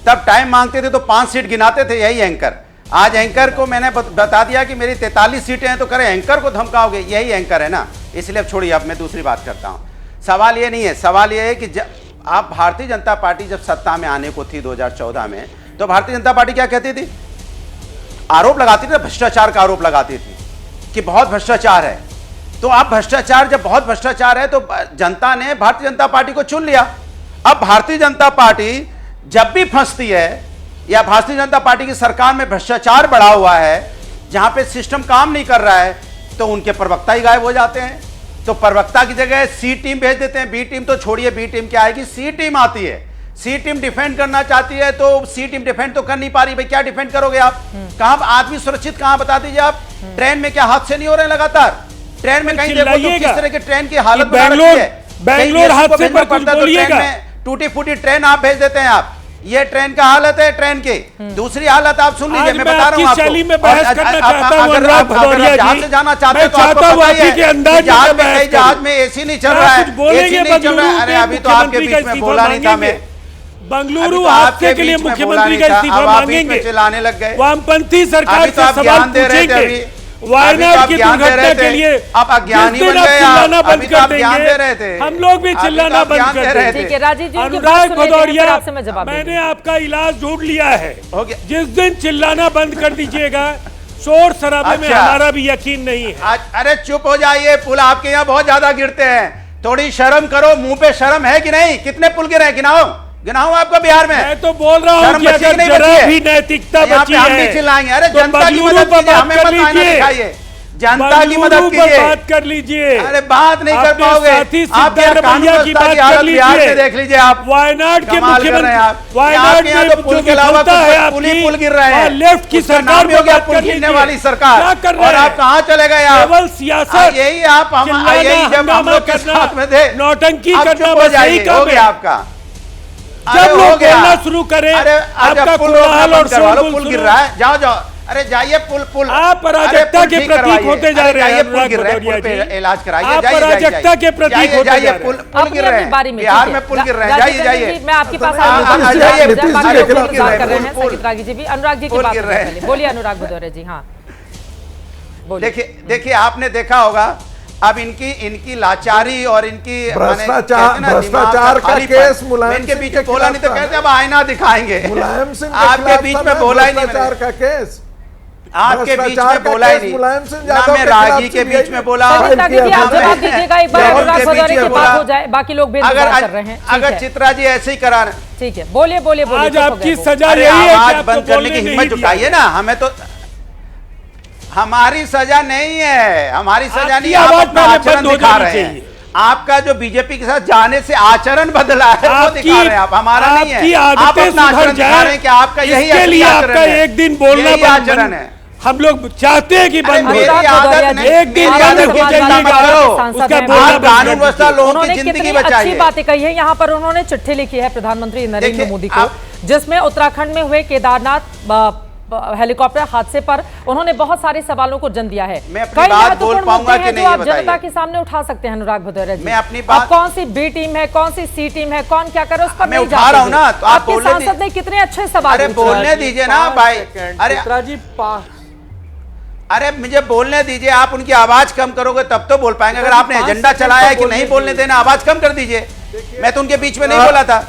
तब टाइम मांगते थे तो 5 सीट गिनाते थे, यही एंकर। आज एंकर को मैंने बता दिया कि मेरी 43 सीटें हैं तो करें, एंकर को धमकाओगे, यही एंकर है ना। इसलिए अब छोड़िए, अब मैं दूसरी बात करता हूं। सवाल ये नहीं है, सवाल ये है कि आप भारतीय जनता पार्टी जब सत्ता में आने को थी 2014 में, तो भारतीय जनता पार्टी क्या कहती थी? आरोप लगाती थी, भ्रष्टाचार का आरोप लगाती थी कि बहुत भ्रष्टाचार है। तो आप भ्रष्टाचार, जब बहुत भ्रष्टाचार है तो जनता ने भारतीय जनता पार्टी को चुन लिया। अब भारतीय जनता पार्टी जब भी फंसती है या भारतीय जनता पार्टी की सरकार में भ्रष्टाचार बढ़ा हुआ है, जहां पे सिस्टम काम नहीं कर रहा है, तो उनके प्रवक्ता ही गायब हो जाते हैं। तो प्रवक्ता की जगह सी टीम भेज देते हैं। बी टीम तो छोड़िए, बी टीम क्या आएगी, सी टीम आती है। सी टीम डिफेंड करना चाहती है तो सी टीम डिफेंड तो कर नहीं पा रही। भाई क्या डिफेंड करोगे आप? कहां आदमी सुरक्षित, कहां बता दीजिए आप? ट्रेन में क्या हादसे नहीं हो रहे हैं लगातार? ट्रेन में कहीं देखो तो किस तरह की ट्रेन की हालत बना रखी है। बैंगलोर हादसे पर कुछ बोलिएगा। टूटी फूटी ट्रेन आप भेज देते हैं आप। ये ट्रेन का हालत है ट्रेन की। दूसरी हालत आप सुन लीजिए, मैं बता रहा हूं आपको। अगर जहाज से जाना चाहते हैं तो आपको पता ही है जहाज में एसी नहीं चल रहा है, एसी नहीं चल रहा है। अरे अभी तो आपके बीच में बोला नहीं था मैं। बंगलुरु हादसे के लिए मुख्यमंत्री का इस्तीफा मांगेंगे, चिल्लाने लग गए। वामपंथी सरकार से सवाल पूछेंगे। वायनाड की दुर्घटना के लिए आप अज्ञानी बन गए, चिल्लाना बंद कर ज्ञान दे रहे थे, हम लोग भी चिल्लाना बंद कर देंगे। अनुराग भदौरिया, मैंने आपका इलाज ढूंढ लिया है। जिस दिन चिल्लाना बंद कर दीजिएगा, शोर शराबे में अच्छा। हमारा भी यकीन नहीं है। अरे चुप हो जाइए, पुल आपके यहाँ बहुत ज्यादा गिरते हैं, थोड़ी शर्म करो, मुंह पे शर्म है कि नहीं? कितने पुल गिरे हैं? गिनाओ आपको बिहार में। मैं तो बोल रहा हूँ कि अगर जरा भी नैतिकता बची हम भी है चिल्लाएंगे। अरे तो जनता की मदद कीजिए, हमें मत आईना दिखाइए, जनता की मदद कीजिए। बात कर लीजिए। अरे बात नहीं कर पाओगे आप, यार कानून व्यवस्था की हालत बिहार में देख लीजिए आप। वायनाड के कमाल कर रहे हैं आप। वायनाड यहाँ तो पुल के अलावा पुल ही पुल गिर रहे हैं। लेफ्ट की सरकार हो गया पुल गिरने वाली सरकार, और आप कहाँ चले गए? केवल सियासत, यही आप यही जब हम लोग के साथ में थे, नौटंकी करना, बस यही काम है आपका। जब लोग बोलना शुरू करें आपका कोलाहल और शोरगुल पुल गिर रहा है, जाओ जाओ, अरे जाइए पुल आप अराजकता के प्रतीक होते जा रहे हैं। पुल गिर रहे हैं, पुल पे इलाज कराइए, आप अराजकता के प्रतीक होते जा रहे हैं। पुल गिर रहे हैं बिहार में, पुल गिर रहे हैं, जाइए जाइए। मैं आपके पास अनुराग जी की बात कर रहे हैं, बोलिए अनुराग भदौरिया जी। हाँ देखिए आपने देखा होगा अब इनकी लाचारी और इनकी भ्रष्टाचार का केस मुलायम इनके बीच में बोला नहीं तो कहते अब आईना दिखाएंगे। मुलायम सिंह आपके बीच में बोला ही नहीं, भ्रष्टाचार का केस आपके बीच में बोला ही नहीं, ना मैं रागी के बीच में बोला। जवाब दीजिएगा एक बार, अनुराग भदौरिया की बात हो जाए, बाकी लोग बेइज्जत कर रहे हैं। अगर चित्रा जी ऐसे ही करा, ठीक है, बोलिए बोलिए बोलिए। आज आपकी सजा यही है कि आवाज बंद करने की हिम्मत जुटाइए ना। हमें तो हमारी सजा नहीं है, हमारी सजा नहीं है, आप अपना आचरण दिखा रहे हैं। आपका जो बीजेपी के साथ जाने से आचरण बदला है वो दिखा रहे हैं आप, हमारा नहीं है। आप अपना आचरण दिखा रहे हैं कि आपका यही आचरण है, एक दिन बोलना आचरण है। हम लोग चाहते हैं कि बंद हो, एक दिन कानून व्यवस्था लोगों की जिंदगी बचाइए। अच्छी बातें कही है। यहाँ पर उन्होंने चिट्ठी लिखी है प्रधानमंत्री नरेंद्र मोदी को, जिसमें उत्तराखंड में हुए केदारनाथ हेलीकॉप्टर हादसे पर उन्होंने बहुत सारे सवालों को जन्म दिया है। मैं अपनी बात बोल पाऊंगा कि नहीं, आप जनता के सामने उठा सकते हैं अनुराग भदौरिया जी। मैं अपनी बात, कौन सी बी टीम है, कौन सी सी टीम है, कौन क्या करे, उस पर मैं उठा रहा हूं ना, तो आप आपके सांसद ने कितने अच्छे सवाल अरे बोलने दीजिए ना भाई। अरे अरे मुझे बोलने दीजिए, आप उनकी आवाज कम करोगे तब तो बोल पाएंगे। अगर आपने एजेंडा चलाया है कि नहीं बोलने देना, आवाज कम कर दीजिए। मैं तो उनके बीच में नहीं बोला था,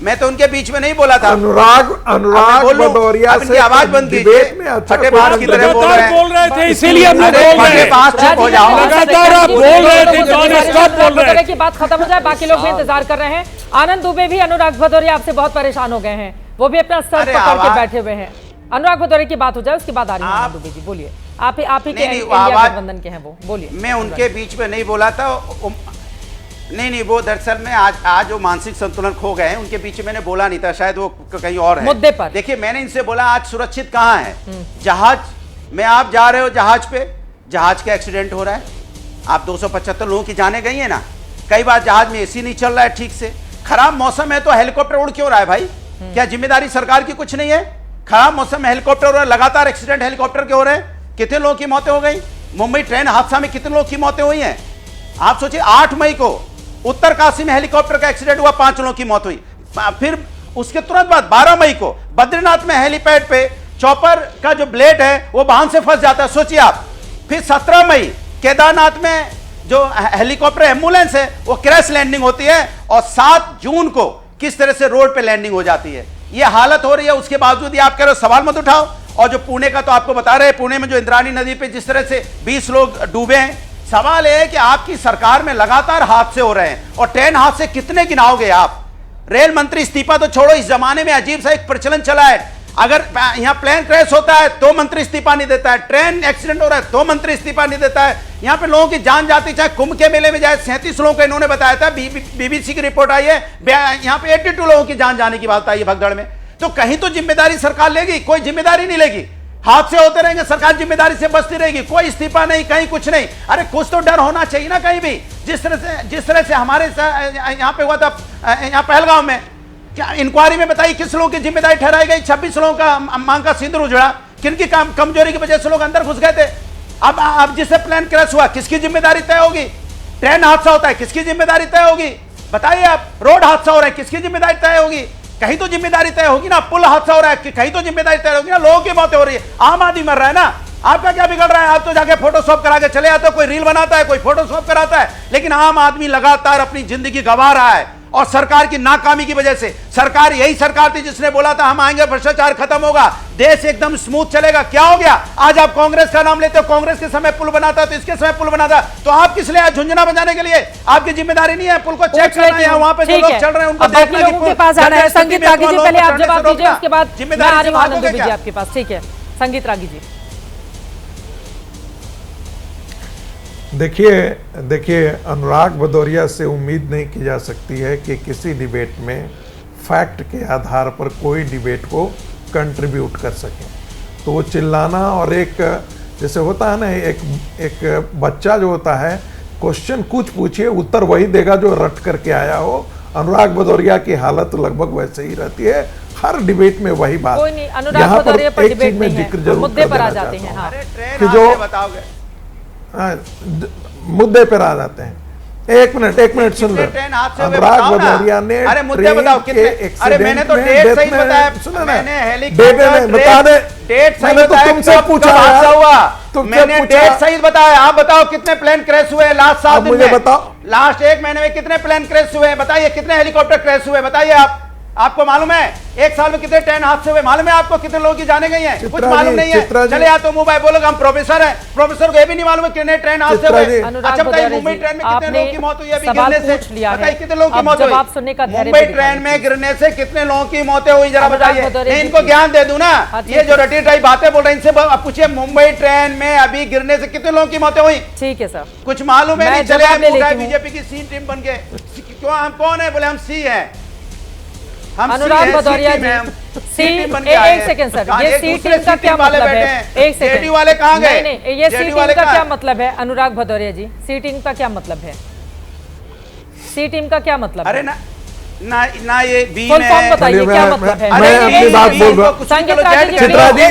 मैं तो उनके बीच में नहीं बोला था। अनुराग भदौरिया से आवाज बंद कीजिए, फटे बात की तरह बोल रहे थे, इसीलिए हम लोग चुप हो जाओ। लगातार आप बोल रहे थे, नॉन स्टॉप बोल रहे थे की बात खत्म हो जाए, बाकी लोग भी इंतजार कर रहे हैं। आनंद दुबे भी अनुराग भदौरिया आपसे बहुत परेशान हो गए हैं, वो भी अपना सर पकड़ के बैठे हुए हैं। अनुराग भदौरिया की बात हो जाए उसके बाद आ रही है आनंद दुबे जी, बोलिए। आप ही के इंडिया गठबंधन के हैं वो, बोलिए। मैं उनके बीच में नहीं बोला था, नहीं वो दरअसल में आज वो मानसिक संतुलन खो गए हैं, उनके बीच में मैंने बोला नहीं था, शायद वो कहीं और है मुद्दे पर। देखिए मैंने इनसे बोला आज सुरक्षित कहाँ है जहाज में, आप जा रहे हो जहाज पे, जहाज का एक्सीडेंट हो रहा है, आप 275 लोगों की जाने गई है ना। कई बार जहाज में एसी नहीं चल रहा है ठीक से, खराब मौसम है तो हेलीकॉप्टर उड़ क्यों रहा है भाई? क्या जिम्मेदारी सरकार की कुछ नहीं है? खराब मौसम में हेलीकॉप्टर हो रहा है, लगातार एक्सीडेंट हेलीकॉप्टर के हो रहे हैं, कितने लोगों की मौतें हो गई? मुंबई ट्रेन हादसा में कितने लोगों की मौतें हुई हैं? आप सोचिए 8 मई को उत्तरकाशी में हेलीकॉप्टर का एक्सीडेंट हुआ, 5 लोगों की मौत हुई। फिर उसके तुरंत बाद 12 मई को बद्रीनाथ में हेलीपैड पे चॉपर का जो ब्लेड है वो वाहन से फंस जाता है, सोचिए आप। फिर 17 मई केदारनाथ में जो हेलीकॉप्टर एम्बुलेंस है वो क्रैश लैंडिंग होती है, और 7 जून को किस तरह से रोड पे लैंडिंग हो जाती है। ये हालत हो रही है, उसके बावजूद आप कह रहे हो सवाल मत उठाओ। और जो पुणे का तो आपको बता रहे हैं, पुणे में जो इंद्राणी नदी पे जिस तरह से 20 लोग डूबे हैं, सवाल है कि आपकी सरकार में लगातार हादसे हो रहे हैं, और ट्रेन हादसे कितने गिनाओगे आप? रेल मंत्री इस्तीफा तो छोड़ो, इस जमाने में अजीब सा एक प्रचलन चला है, अगर यहाँ प्लेन क्रैश होता है तो मंत्री इस्तीफा नहीं देता है, ट्रेन एक्सीडेंट हो रहा है तो मंत्री इस्तीफा नहीं देता है। यहाँ पे लोगों की जान जाती, चाहे कुंभ के मेले में जाए, 37 लोगों को इन्होंने बताया था, बीबीसी की रिपोर्ट आई है, यहाँ पे 82 लोगों की जान जाने की बात आई है भगदड़ में। तो कहीं तो जिम्मेदारी सरकार लेगी? कोई जिम्मेदारी नहीं लेगी, हादसे होते रहेंगे, सरकार जिम्मेदारी से बचती रहेगी, कोई इस्तीफा नहीं, कहीं कुछ नहीं। अरे कुछ तो डर होना चाहिए ना कहीं भी। जिस तरह से हमारे यहाँ पे हुआ था, यहाँ पहलगांव में, क्या इंक्वायरी में बताइए किस लोगों की जिम्मेदारी ठहराई गई? 26 लोगों का मांग का सिंदूर उजड़ा, किनकी कमजोरी की वजह से लोग अंदर घुस गए थे। अब जिससे प्लेन क्रैश हुआ किसकी जिम्मेदारी तय होगी? ट्रेन हादसा होता है किसकी जिम्मेदारी तय होगी? बताइए आप। रोड हादसा हो रहा है किसकी जिम्मेदारी तय होगी? कहीं तो जिम्मेदारी तय होगी ना। पुल हादसा हो रहा है कहीं तो जिम्मेदारी तय होगी ना। लोगों की मौतें हो रही है, आम आदमी मर रहा है ना। आपका क्या बिगड़ रहा है? आप तो जाके फोटोशॉप करा के चले आते हो, कोई रील बनाता है, कोई फोटोशॉप कराता है, लेकिन आम आदमी लगातार अपनी जिंदगी गंवा रहा है। और सरकार की नाकामी की वजह से। सरकार यही सरकार थी जिसने बोला था हम आएंगे भ्रष्टाचार खत्म होगा, देश एकदम स्मूथ चलेगा। क्या हो गया? आज आप कांग्रेस का नाम लेते हो, कांग्रेस के समय पुल बनाता तो इसके समय पुल बनाता, तो आप किस लिए झुंझुना बजाने के लिए? आपकी जिम्मेदारी नहीं है पुल को चेक करना है, वहां पे जो लोग चल रहे हैं उनको देखना है कि के पास आना है। संगीत रागी जी पहले आप जवाब दीजिए, उसके बाद मैं आ रही हूं आनंद दुबे जी आपके पास। ठीक है संगीत रागी जी। देखिए अनुराग भदौरिया से उम्मीद नहीं की जा सकती है कि किसी डिबेट में फैक्ट के आधार पर कोई डिबेट को कंट्रीब्यूट कर सके। तो वो चिल्लाना और एक जैसे होता है ना, एक बच्चा जो होता है क्वेश्चन कुछ पूछिए उत्तर वही देगा जो रट करके आया हो। अनुराग भदौरिया की हालत लगभग वैसे ही रहती है, हर डिबेट में वही बात। कोई नहीं, अनुराग भदौरिया पर एक चीज में जिक्र जरूर मुद्दे पर आ जाते हैं। हाँ। कि जो मुद्दे पर आ जाते हैं। एक मिनट सुन लो। अनुराग भदौरिया ने अरे मुद्दे बताओ कितने? अरे मैंने तो डेट सही बताया, मैंने हेलीकॉप्टर बता दे, डेट सही मैंने बताया, तो तुमसे पूछा हुआ मैंने डेट सही बताया। आप बताओ कितने प्लेन क्रैश हुए लास्ट 7 दिन में? मुझे बताओ लास्ट 1 महीने में कितने प्लेन क्रैश हुए? बताइए कितने हेलीकॉप्टर क्रैश हुए? बताइए आपको मालूम है? 1 साल में कितने ट्रेन हादसे हुए मालूम है आपको? कितने लोगों की जाने गई हैं? कुछ मालूम नहीं है। चले या तो मुंबई बोलोगे हम प्रोफेसर हैं, प्रोफेसर को ये भी नहीं मालूम है कितने ट्रेन हादसे हुए। अच्छा बताइए मुंबई ट्रेन में कितने लोगों की मौत हुई अभी गिरने से? बताइए कितने लोगों की मौत हुई मुंबई ट्रेन में गिरने से? कितने लोगों की मौतें हुई जरा बताइए। मैं इनको ज्ञान दे दूं ना, ये जो रटी टाइप बातें बोल रहे हैं इनसे पूछिए मुंबई ट्रेन में अभी गिरने से कितने लोगों की मौतें हुई? ठीक है सर, कुछ मालूम है नहीं। चले बीजेपी की सी टीम बन के, क्यों हम कौन है? बोले हम सी है। अनुराग भदौरिया जी एक सेकंड सर, ये सी टीम का क्या मतलब है? एक सेकंड वाले कहां गए? नहीं, ये सी टीम का क्या मतलब है? अनुराग भदौरिया जी, सी टीम का क्या मतलब है? सी टीम का क्या मतलब? अरे ना ये बी फुल फॉर्म बताइए क्या मतलब है? मैं अपनी बात बोल रहा हूं। संगीत रागी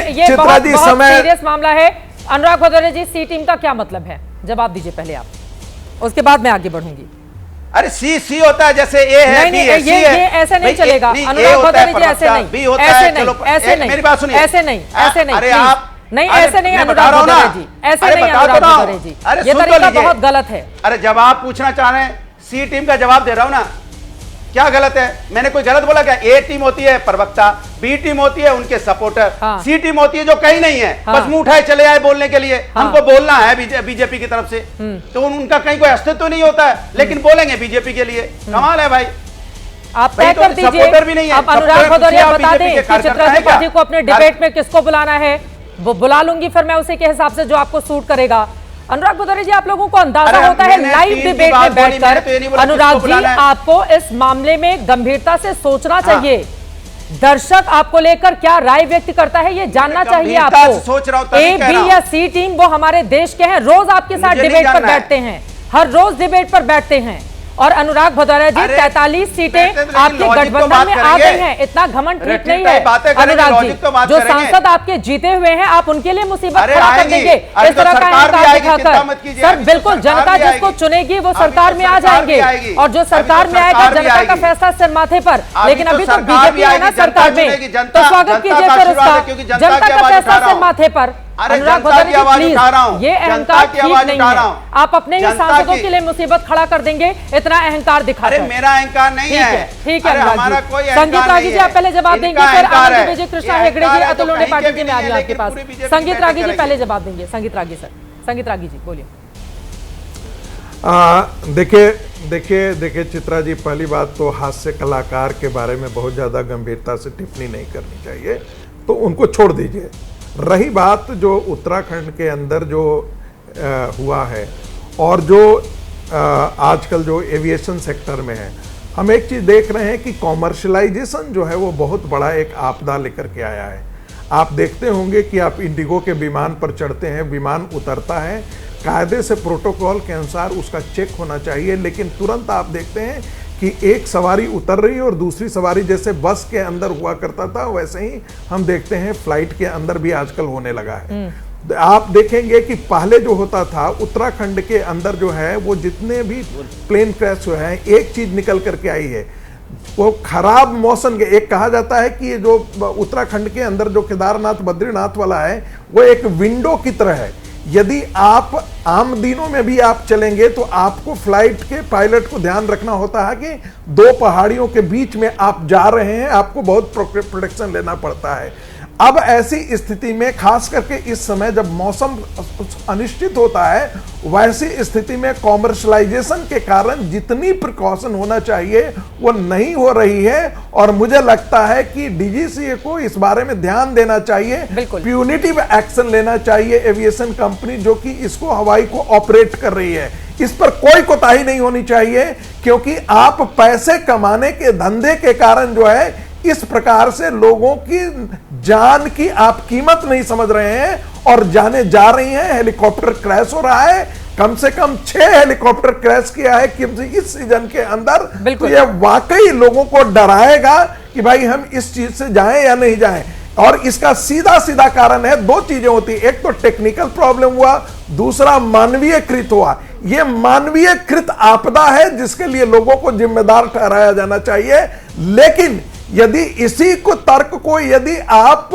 जी, ये बहुत सीरियस मामला है। अनुराग भदौरिया जी, सी टीम का क्या मतलब है? जवाब दीजिए पहले आप, उसके बाद मैं आगे बढ़ूंगी। अरे सी होता है जैसे ए है, नहीं, ये ऐसे नहीं चलेगा। अनुराग भदौरिया जी ऐसे नहीं, ऐसे नहीं, मेरी बात सुनिए, ऐसे नहीं, अरे आप नहीं, ऐसे नहीं अनुराग भदौरिया जी, ऐसे नहीं अनुराग भदौरिया जी, ये तरीका बहुत गलत है। अरे जवाब पूछना चाह रहे हैं, सी टीम का जवाब दे रहा हूं ना, क्या गलत है? मैंने कोई गलत बोला क्या? ए टीम होती है प्रवक्ता, बी टीम होती है उनके सपोर्टर, सी टीम होती है जो कहीं नहीं है, बस मुंह उठाए चले आए बोलने के लिए। हमको बोलना है बीजेपी की तरफ से, तो उनका कहीं कोई अस्तित्व नहीं होता है, लेकिन बोलेंगे बीजेपी के लिए। कमाल है भाई, आप तय कर दीजिए। आप अनुराग भदौरिया बता दें कि चित्रा त्रिपाठी को अपने डिबेट में किसको बुलाना है, वो बुला लूंगी, फिर मैं उसी के हिसाब से जो आपको सूट करेगा। अनुराग भदौरिया जी, आप लोगों को अंदाजा होता है लाइव डिबेट में बैठकर, अनुराग जी आपको इस मामले में गंभीरता से सोचना चाहिए। दर्शक आपको लेकर क्या राय व्यक्त करता है ये जानना चाहिए आपको। ए, बी या सी टीम वो हमारे देश के हैं, रोज आपके साथ डिबेट पर बैठते हैं, हर रोज डिबेट पर बैठते हैं। और अनुराग भदौरिया जी 43 सीटें आपके गठबंधन में आ गई हैं, इतना घमंड ठीक नहीं है। अनुराग जी, जो सांसद आपके जीते हुए हैं आप उनके लिए मुसीबत खड़ा कर देंगे इस तरह का अहंकार दिखाकर। सर बिल्कुल, जनता जिसको चुनेगी वो सरकार में आ जाएंगे, और जो सरकार में आएगा जनता का फैसला सिर माथे पर। लेकिन अभी तो बीजेपी है ना सरकार में, तो स्वागत कीजिए सर उसका, जनता का फैसला सिर माथे पर। अनुराग भदौरिया जी प्लीज, ये अहंकार ठीक नहीं है। आप अपने ही सांसदों के लिए मुसीबत खड़ा कर देंगे इतना अहंकार दिखाकर। अरे मेरा अहंकार नहीं है, ठीक है अनुराग जी। संगीत रागी जी आप पहले जवाब देंगे, फिर आनंद विजय कृष्णा हेगड़े जी अतुल लोंढे पाटिल जी में आ रही आपके पास। संगीत रागी जी पहले जवाब देंगे। संगीत रागी सर, संगीत रागी जी बोलिए। देखिए चित्रा जी, पहली बात तो हास्य कलाकार के बारे में बहुत ज्यादा गंभीरता से टिप्पणी नहीं करनी चाहिए, तो उनको छोड़ दीजिए। रही बात जो उत्तराखंड के अंदर जो हुआ है और जो आजकल जो एविएशन सेक्टर में है, हम एक चीज़ देख रहे हैं कि कॉमर्शलाइजेशन जो है वो बहुत बड़ा एक आपदा लेकर के आया है। आप देखते होंगे कि आप इंडिगो के विमान पर चढ़ते हैं, विमान उतरता है, कायदे से प्रोटोकॉल के अनुसार उसका चेक होना चाहिए, लेकिन तुरंत आप देखते हैं कि एक सवारी उतर रही है और दूसरी सवारी जैसे बस के अंदर हुआ करता था वैसे ही हम देखते हैं फ्लाइट के अंदर भी आजकल होने लगा है। आप देखेंगे कि पहले जो होता था उत्तराखंड के अंदर जो है वो जितने भी प्लेन क्रैश हुए हैं, एक चीज निकल करके आई है, वो खराब मौसम के। एक कहा जाता है कि जो उत्तराखंड के अंदर जो केदारनाथ बद्रीनाथ वाला है वो एक विंडो की तरह है यदि आप आम दिनों में भी आप चलेंगे तो आपको फ्लाइट के पायलट को ध्यान रखना होता है कि दो पहाड़ियों के बीच में आप जा रहे हैं, आपको बहुत प्रोटेक्शन लेना पड़ता है। अब ऐसी स्थिति में खास करके इस समय जब मौसम अनिश्चित होता है, वैसी स्थिति में कॉमर्शलाइजेशन के कारण जितनी प्रिकॉशन होना चाहिए वो नहीं हो रही है, और मुझे लगता है कि डीजीसीए को इस बारे में ध्यान देना चाहिए, प्यूनिटिव एक्शन लेना चाहिए एविएशन कंपनी जो कि इसको हवाई को ऑपरेट कर रही है। इस पर कोई कोताही नहीं होनी चाहिए, क्योंकि आप पैसे कमाने के धंधे के कारण जो है इस प्रकार से लोगों की जान की आप कीमत नहीं समझ रहे हैं और जाने जा रही हैं। हेलीकॉप्टर क्रैश हो रहा है, कम से कम 6 हेलीकॉप्टर क्रैश किया है इस सीजन के अंदर। तो यह वाकई लोगों को डराएगा कि भाई हम इस चीज से जाएं या नहीं जाएं। और इसका सीधा सीधा कारण है, दो चीजें होती, एक तो टेक्निकल प्रॉब्लम हुआ, दूसरा मानवीयकृत हुआ। यह मानवीयकृत आपदा है जिसके लिए लोगों को जिम्मेदार ठहराया जाना चाहिए। लेकिन यदि इसी को तर्क को यदि आप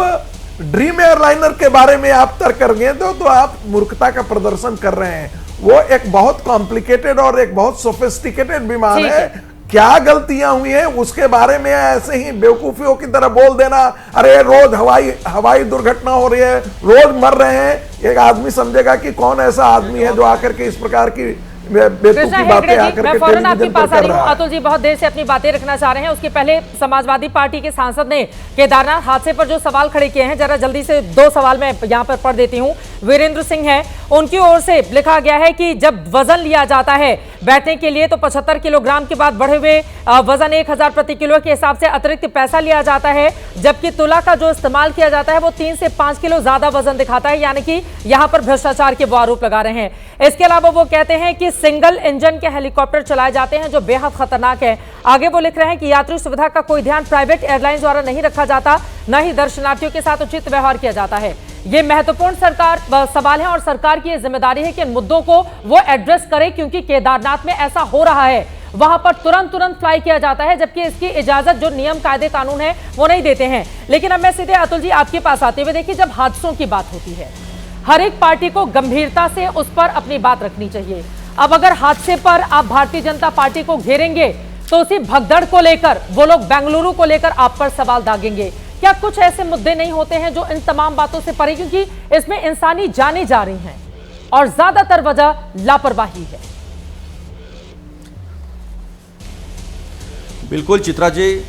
ड्रीम एयरलाइनर के बारे में आप तर्क करेंगे तो आप मूर्खता का प्रदर्शन कर रहे हैं। वो एक बहुत कॉम्प्लिकेटेड और एक बहुत सोफिस्टिकेटेड विमान है। क्या गलतियां हुई हैं उसके बारे में ऐसे ही बेवकूफियों की तरह बोल देना, अरे रोज हवाई दुर्घटना हो रही है, रोज मर रहे हैं, एक आदमी समझेगा कि कौन ऐसा आदमी है जो आकर के इस प्रकार की कृष्णा हेगड़े जी, मैं फौरन आपके पास आ रही हूँ। अतुल जी बहुत देर से अपनी बातें रखना चाह रहे हैं, उसके पहले समाजवादी पार्टी के सांसद ने केदारनाथ हादसे पर जो सवाल खड़े किए हैं, जरा जल्दी से 2 सवाल मैं यहाँ पर पढ़ देती हूँ। वीरेंद्र सिंह है, उनकी ओर से लिखा गया है कि जब वजन लिया जाता है बैठने के लिए तो 75 किलोग्राम के बाद बढ़े हुए वजन 1000 प्रति किलो के हिसाब से अतिरिक्त पैसा लिया जाता है, जबकि तुला का जो इस्तेमाल किया जाता है वो 3 से 5 किलो ज्यादा वजन दिखाता है, यानी कि यहाँ पर भ्रष्टाचार के वो आरोप लगा रहे हैं। इसके अलावा वो कहते हैं कि सिंगल इंजन के हेलीकॉप्टर चलाए जाते हैं जो बेहद खतरनाक है। आगे वो लिख रहे हैं कि यात्री सुविधा का कोई ध्यान प्राइवेट एयरलाइंस द्वारा नहीं रखा जाता, न ही दर्शनार्थियों के साथ उचित व्यवहार किया जाता है। ये महत्वपूर्ण सवाल है और सरकार की जिम्मेदारी है कि इन मुद्दों को वो एड्रेस करे, क्योंकि केदारनाथ में ऐसा हो रहा है, वहां पर तुरंत फ्लाई किया जाता है, जबकि इसकी इजाजत जो नियम कायदे कानून है वो नहीं देते हैं। लेकिन अब मैं सीधे अतुल जी आपके पास आते हुए, देखिए जब हादसों की बात होती है हर एक पार्टी को गंभीरता से उस पर अपनी बात रखनी चाहिए। अब अगर हादसे पर आप भारतीय जनता पार्टी को घेरेंगे तो उसी भगदड़ को लेकर वो लोग बेंगलुरु को लेकर आप पर सवाल दागेंगे। क्या कुछ ऐसे मुद्दे नहीं होते हैं जो इन तमाम बातों से परे, क्योंकि इसमें इंसानी जानें जा रही हैं और ज्यादातर वजह लापरवाही है। बिल्कुल चित्रा जी,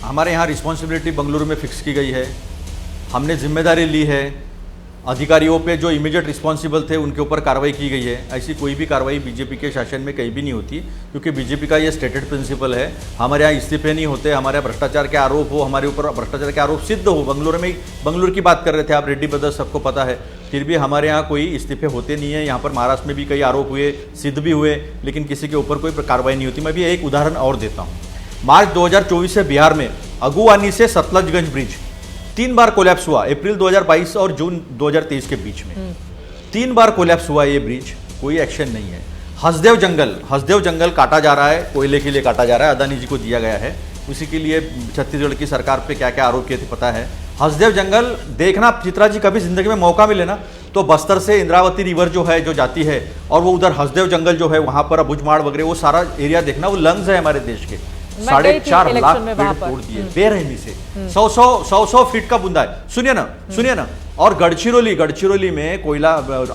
हमारे यहाँ रिस्पॉन्सिबिलिटी बेंगलुरु में फिक्स की गई है, हमने जिम्मेदारी ली है, अधिकारियों पे जो इमीडिएट रिस्पॉन्सिबल थे उनके ऊपर कार्रवाई की गई है। ऐसी कोई भी कार्रवाई बीजेपी के शासन में कहीं भी नहीं होती, क्योंकि बीजेपी का ये स्टेटेड प्रिंसिपल है। हमारे यहाँ इस्तीफे नहीं होते, हमारे यहाँ भ्रष्टाचार के आरोप हो, हमारे ऊपर भ्रष्टाचार के आरोप सिद्ध हो। बेंगलुरु की बात कर रहे थे आप, रेड्डी ब्रदर्स सबको पता है, फिर भी हमारे यहाँ कोई इस्तीफे होते नहीं है। यहाँ पर महाराष्ट्र में भी कई आरोप हुए, सिद्ध भी हुए, लेकिन किसी के ऊपर कोई कार्रवाई नहीं होती। मैं भी एक उदाहरण और देता हूँ। मार्च 2024 से बिहार में अगुवानी से सतलजगंज ब्रिज 3 बार कोलैप्स हुआ, अप्रैल 2022 और जून 2023 के बीच में 3 बार कोलैप्स हुआ ये ब्रिज, कोई एक्शन नहीं है। हसदेव जंगल काटा जा रहा है, कोयले के लिए काटा जा रहा है, अदानी जी को दिया गया है, उसी के लिए छत्तीसगढ़ की सरकार पे क्या क्या आरोप किए थे पता है। हसदेव जंगल देखना चित्रा जी, कभी जिंदगी में मौका मिले ना तो बस्तर से इंद्रावती रिवर जो है जो जाती है और वो उधर हसदेव जंगल जो है वहां पर अबुझमाड़ वगैरह वो सारा एरिया देखना, वो लंग्स है हमारे देश के। 4.5 लाख पेड़ तोड़ दिए बेरहमी से, 100 फीट का बुंदा है। सुनिए ना। और गढ़चिरौली में कोयला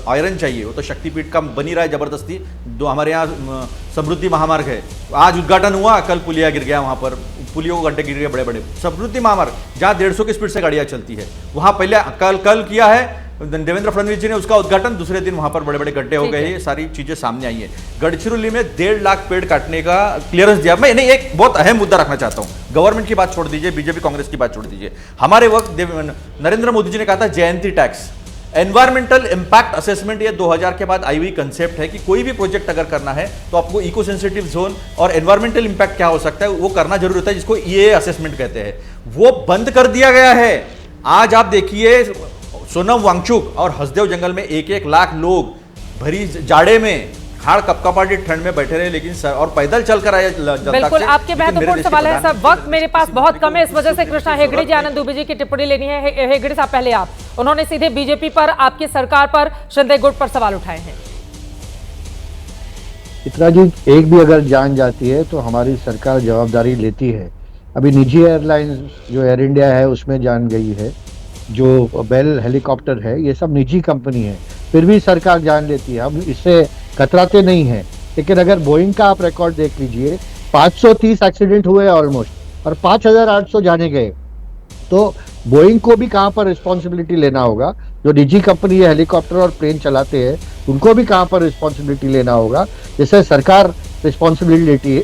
आयरन चाहिए, वो तो शक्तिपीठ का बनी रहा है जबरदस्ती। दो हमारे यहाँ समृद्धि महामार्ग है, आज उद्घाटन हुआ, कल पुलिया गिर गया, वहां पर पुलियों को गड्ढे गिर गए बड़े बड़े। समृद्धि महामार्ग जहाँ 150 की स्पीड से गाड़ियां चलती है, वहां पहले कल किया है देवेंद्र फडणवीस जी ने उसका उद्घाटन, दूसरे दिन वहां पर बड़े बड़े गड्ढे हो गए। ये सारी चीजें सामने आई है। गढ़चिरौली में 1.5 लाख पेड़ काटने का क्लियरेंस दिया। मैं नहीं, एक बहुत अहम मुद्दा रखना चाहता हूं, गवर्नमेंट की बात छोड़ दीजिए, बीजेपी कांग्रेस की बात छोड़ दीजिए। हमारे वक्त नरेंद्र मोदी जी ने कहा था जयंती टैक्स, एनवायरमेंटल इंपैक्ट असेसमेंट, ये 2000 के बाद आई हुई कंसेप्ट है कि कोई भी प्रोजेक्ट अगर करना है तो आपको इको सेंसिटिव जोन और एनवायरमेंटल इंपैक्ट क्या हो सकता है वो करना जरूरी होता है, जिसको ईए असेसमेंट कहते हैं। वो बंद कर दिया गया है। आज आप देखिए सोनम वांगचुक और हसदेव जंगल में 1-1 लाख लोग भरी जाड़े में हाड़ कपकपाटी ठंड में बैठे रहे, लेकिन और पैदल चलकर आए जनता बिल्कुल, से। आपके महत्वपूर्ण सवाल है सब। वक्त मेरे पास बहुत कम है, इस वजह से कृष्णा हेगड़े जी, आनंद दुबे जी की टिप्पणी लेनी है। हेगड़े साहब पहले आप, उन्होंने सीधे बीजेपी पर, आपकी सरकार पर, शिंदे गुट पर सवाल उठाए हैं। चित्रा जी, एक भी अगर जान जाती है तो हमारी सरकार जवाबदारी लेती है। अभी निजी एयरलाइंस जो एयर इंडिया है उसमें जान गई है, जो बेल हेलीकॉप्टर है, ये सब निजी कंपनी है, फिर भी सरकार जान लेती है। हम इससे कतराते नहीं हैं। लेकिन अगर बोइंग का आप रिकॉर्ड देख लीजिए, 530 एक्सीडेंट हुए ऑलमोस्ट, और 5800 जाने गए। तो बोइंग को भी कहाँ पर रिस्पॉन्सिबिलिटी लेना होगा, जो निजी कंपनी है हेलीकॉप्टर और प्लेन चलाते हैं, उनको भी कहाँ पर रिस्पॉन्सिबिलिटी लेना होगा। जैसे सरकार रिस्पॉन्सिबिलिटी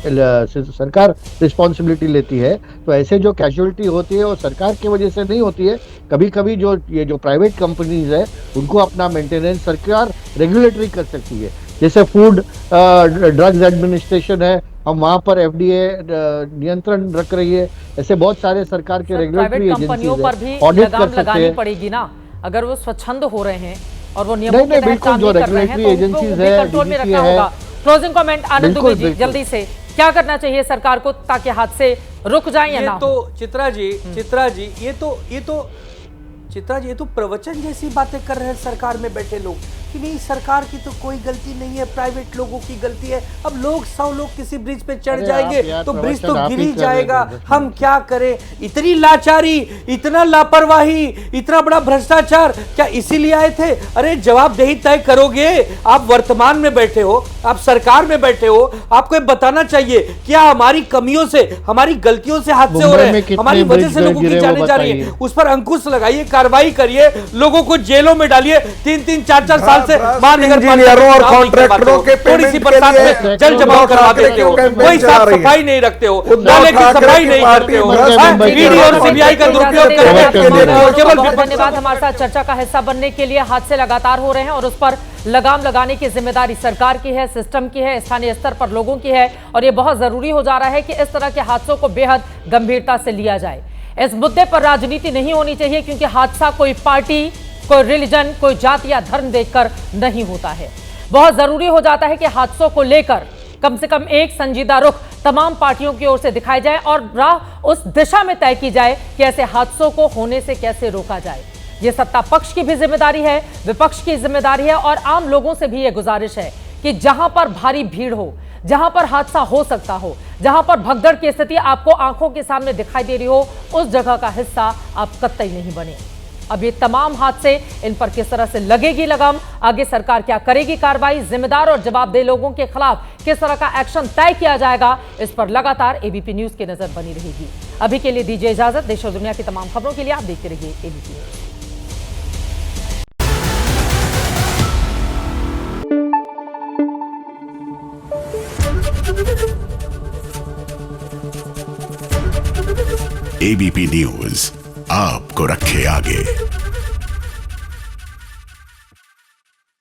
लेती है, तो ऐसे जो कैजुअलिटी होती है वो सरकार की वजह से नहीं होती है। कभी कभी जो प्राइवेट कंपनीज है उनको अपना मेंटेनेंस सरकार रेगुलेटरी कर सकती है। जैसे फूड ड्रग्स एडमिनिस्ट्रेशन है, हम वहाँ पर FDA नियंत्रण रख रही है। ऐसे बहुत सारे सरकार के रेगुलेटरी कंपनियों पर भी ऑडिट लगाम कर सकते लगानी हैं। पड़ेगी ना, अगर वो स्वच्छंद हो रहे हैं और वो नियमों के तहत बिल्कुल, काम जो नहीं कर रहे हैं, रेगुलेटरी तो उनको एजेंसीज भी है, कंट्रोल में DGCA रखना होगा। क्लोजिंग कमेंट आनंद दुबे जी, बिल्कुल। जल्दी से क्या करना चाहिए सरकार को ताकि हादसे रुक जाएं या ना हो? तो चित्रा जी, ये तो प्रवचन जैसी बातें कर रहे हैं सरकार में बैठे लोग कि नहीं, सरकार की तो कोई गलती नहीं है, प्राइवेट लोगों की गलती है। अब 100 लोग किसी ब्रिज पे चढ़ जाएंगे तो ब्रिज तो गिर ही जाएगा, हम क्या करें। इतनी लाचारी, इतना लापरवाही, इतना बड़ा भ्रष्टाचार, क्या इसीलिए आए थे? अरे जवाबदेही तय करोगे, आप वर्तमान में बैठे हो, आप सरकार में बैठे हो, आपको बताना चाहिए क्या हमारी कमियों से, हमारी गलतियों से हादसे हो रहे हैं, हमारी वजह से लोगों की जाने जा रही है। उस पर अंकुश लगाइए, कार्रवाई करिए, लोगों को जेलों में डालिए। 3-3, 4-4 साल से इंजीनियरों और कॉन्ट्रैक्टरों के थोड़ी सी बरसात में जल जमाव करवा देते हो, कोई साफ सफाई नहीं रखते हो, नाले की सफाई नहीं करते हो, ईडी और सीबीआई का दुरुपयोग करके धन्यवाद हमारे साथ चर्चा का हिस्सा बनने के लिए। हादसे लगातार हो रहे हैं और उस पर लगाम लगाने की जिम्मेदारी सरकार की है, सिस्टम की है, स्थानीय स्तर पर लोगों की है, और ये बहुत जरूरी हो जा रहा है कि इस तरह के हादसों को बेहद गंभीरता से लिया जाए। इस मुद्दे पर राजनीति नहीं होनी चाहिए, क्योंकि हादसा कोई पार्टी, कोई रिलीजन, कोई जाति या धर्म देखकर नहीं होता है। बहुत जरूरी हो जाता है कि हादसों को लेकर कम से कम एक संजीदा रुख तमाम पार्टियों की ओर से दिखाई जाए और राह उस दिशा में तय की जाए कि ऐसे हादसों को होने से कैसे रोका जाए। ये सत्ता पक्ष की भी जिम्मेदारी है, विपक्ष की जिम्मेदारी है, और आम लोगों से भी ये गुजारिश है कि जहां पर भारी भीड़ हो, जहां पर हादसा हो सकता हो, जहां पर भगदड़ की स्थिति आपको आंखों के सामने दिखाई दे रही हो, उस जगह का हिस्सा आप कतई नहीं बने। अब ये तमाम हादसे, इन पर किस तरह से लगेगी लगाम, आगे सरकार क्या करेगी कार्रवाई, जिम्मेदार और जवाबदेह लोगों के खिलाफ किस तरह का एक्शन तय किया जाएगा, इस पर लगातार एबीपी न्यूज की नजर बनी रहेगी। अभी के लिए दीजिए इजाजत। देश और दुनिया की तमाम खबरों के लिए आप देखते रहिए एबीपी न्यूज। एबीपी न्यूज आपको रखे आगे।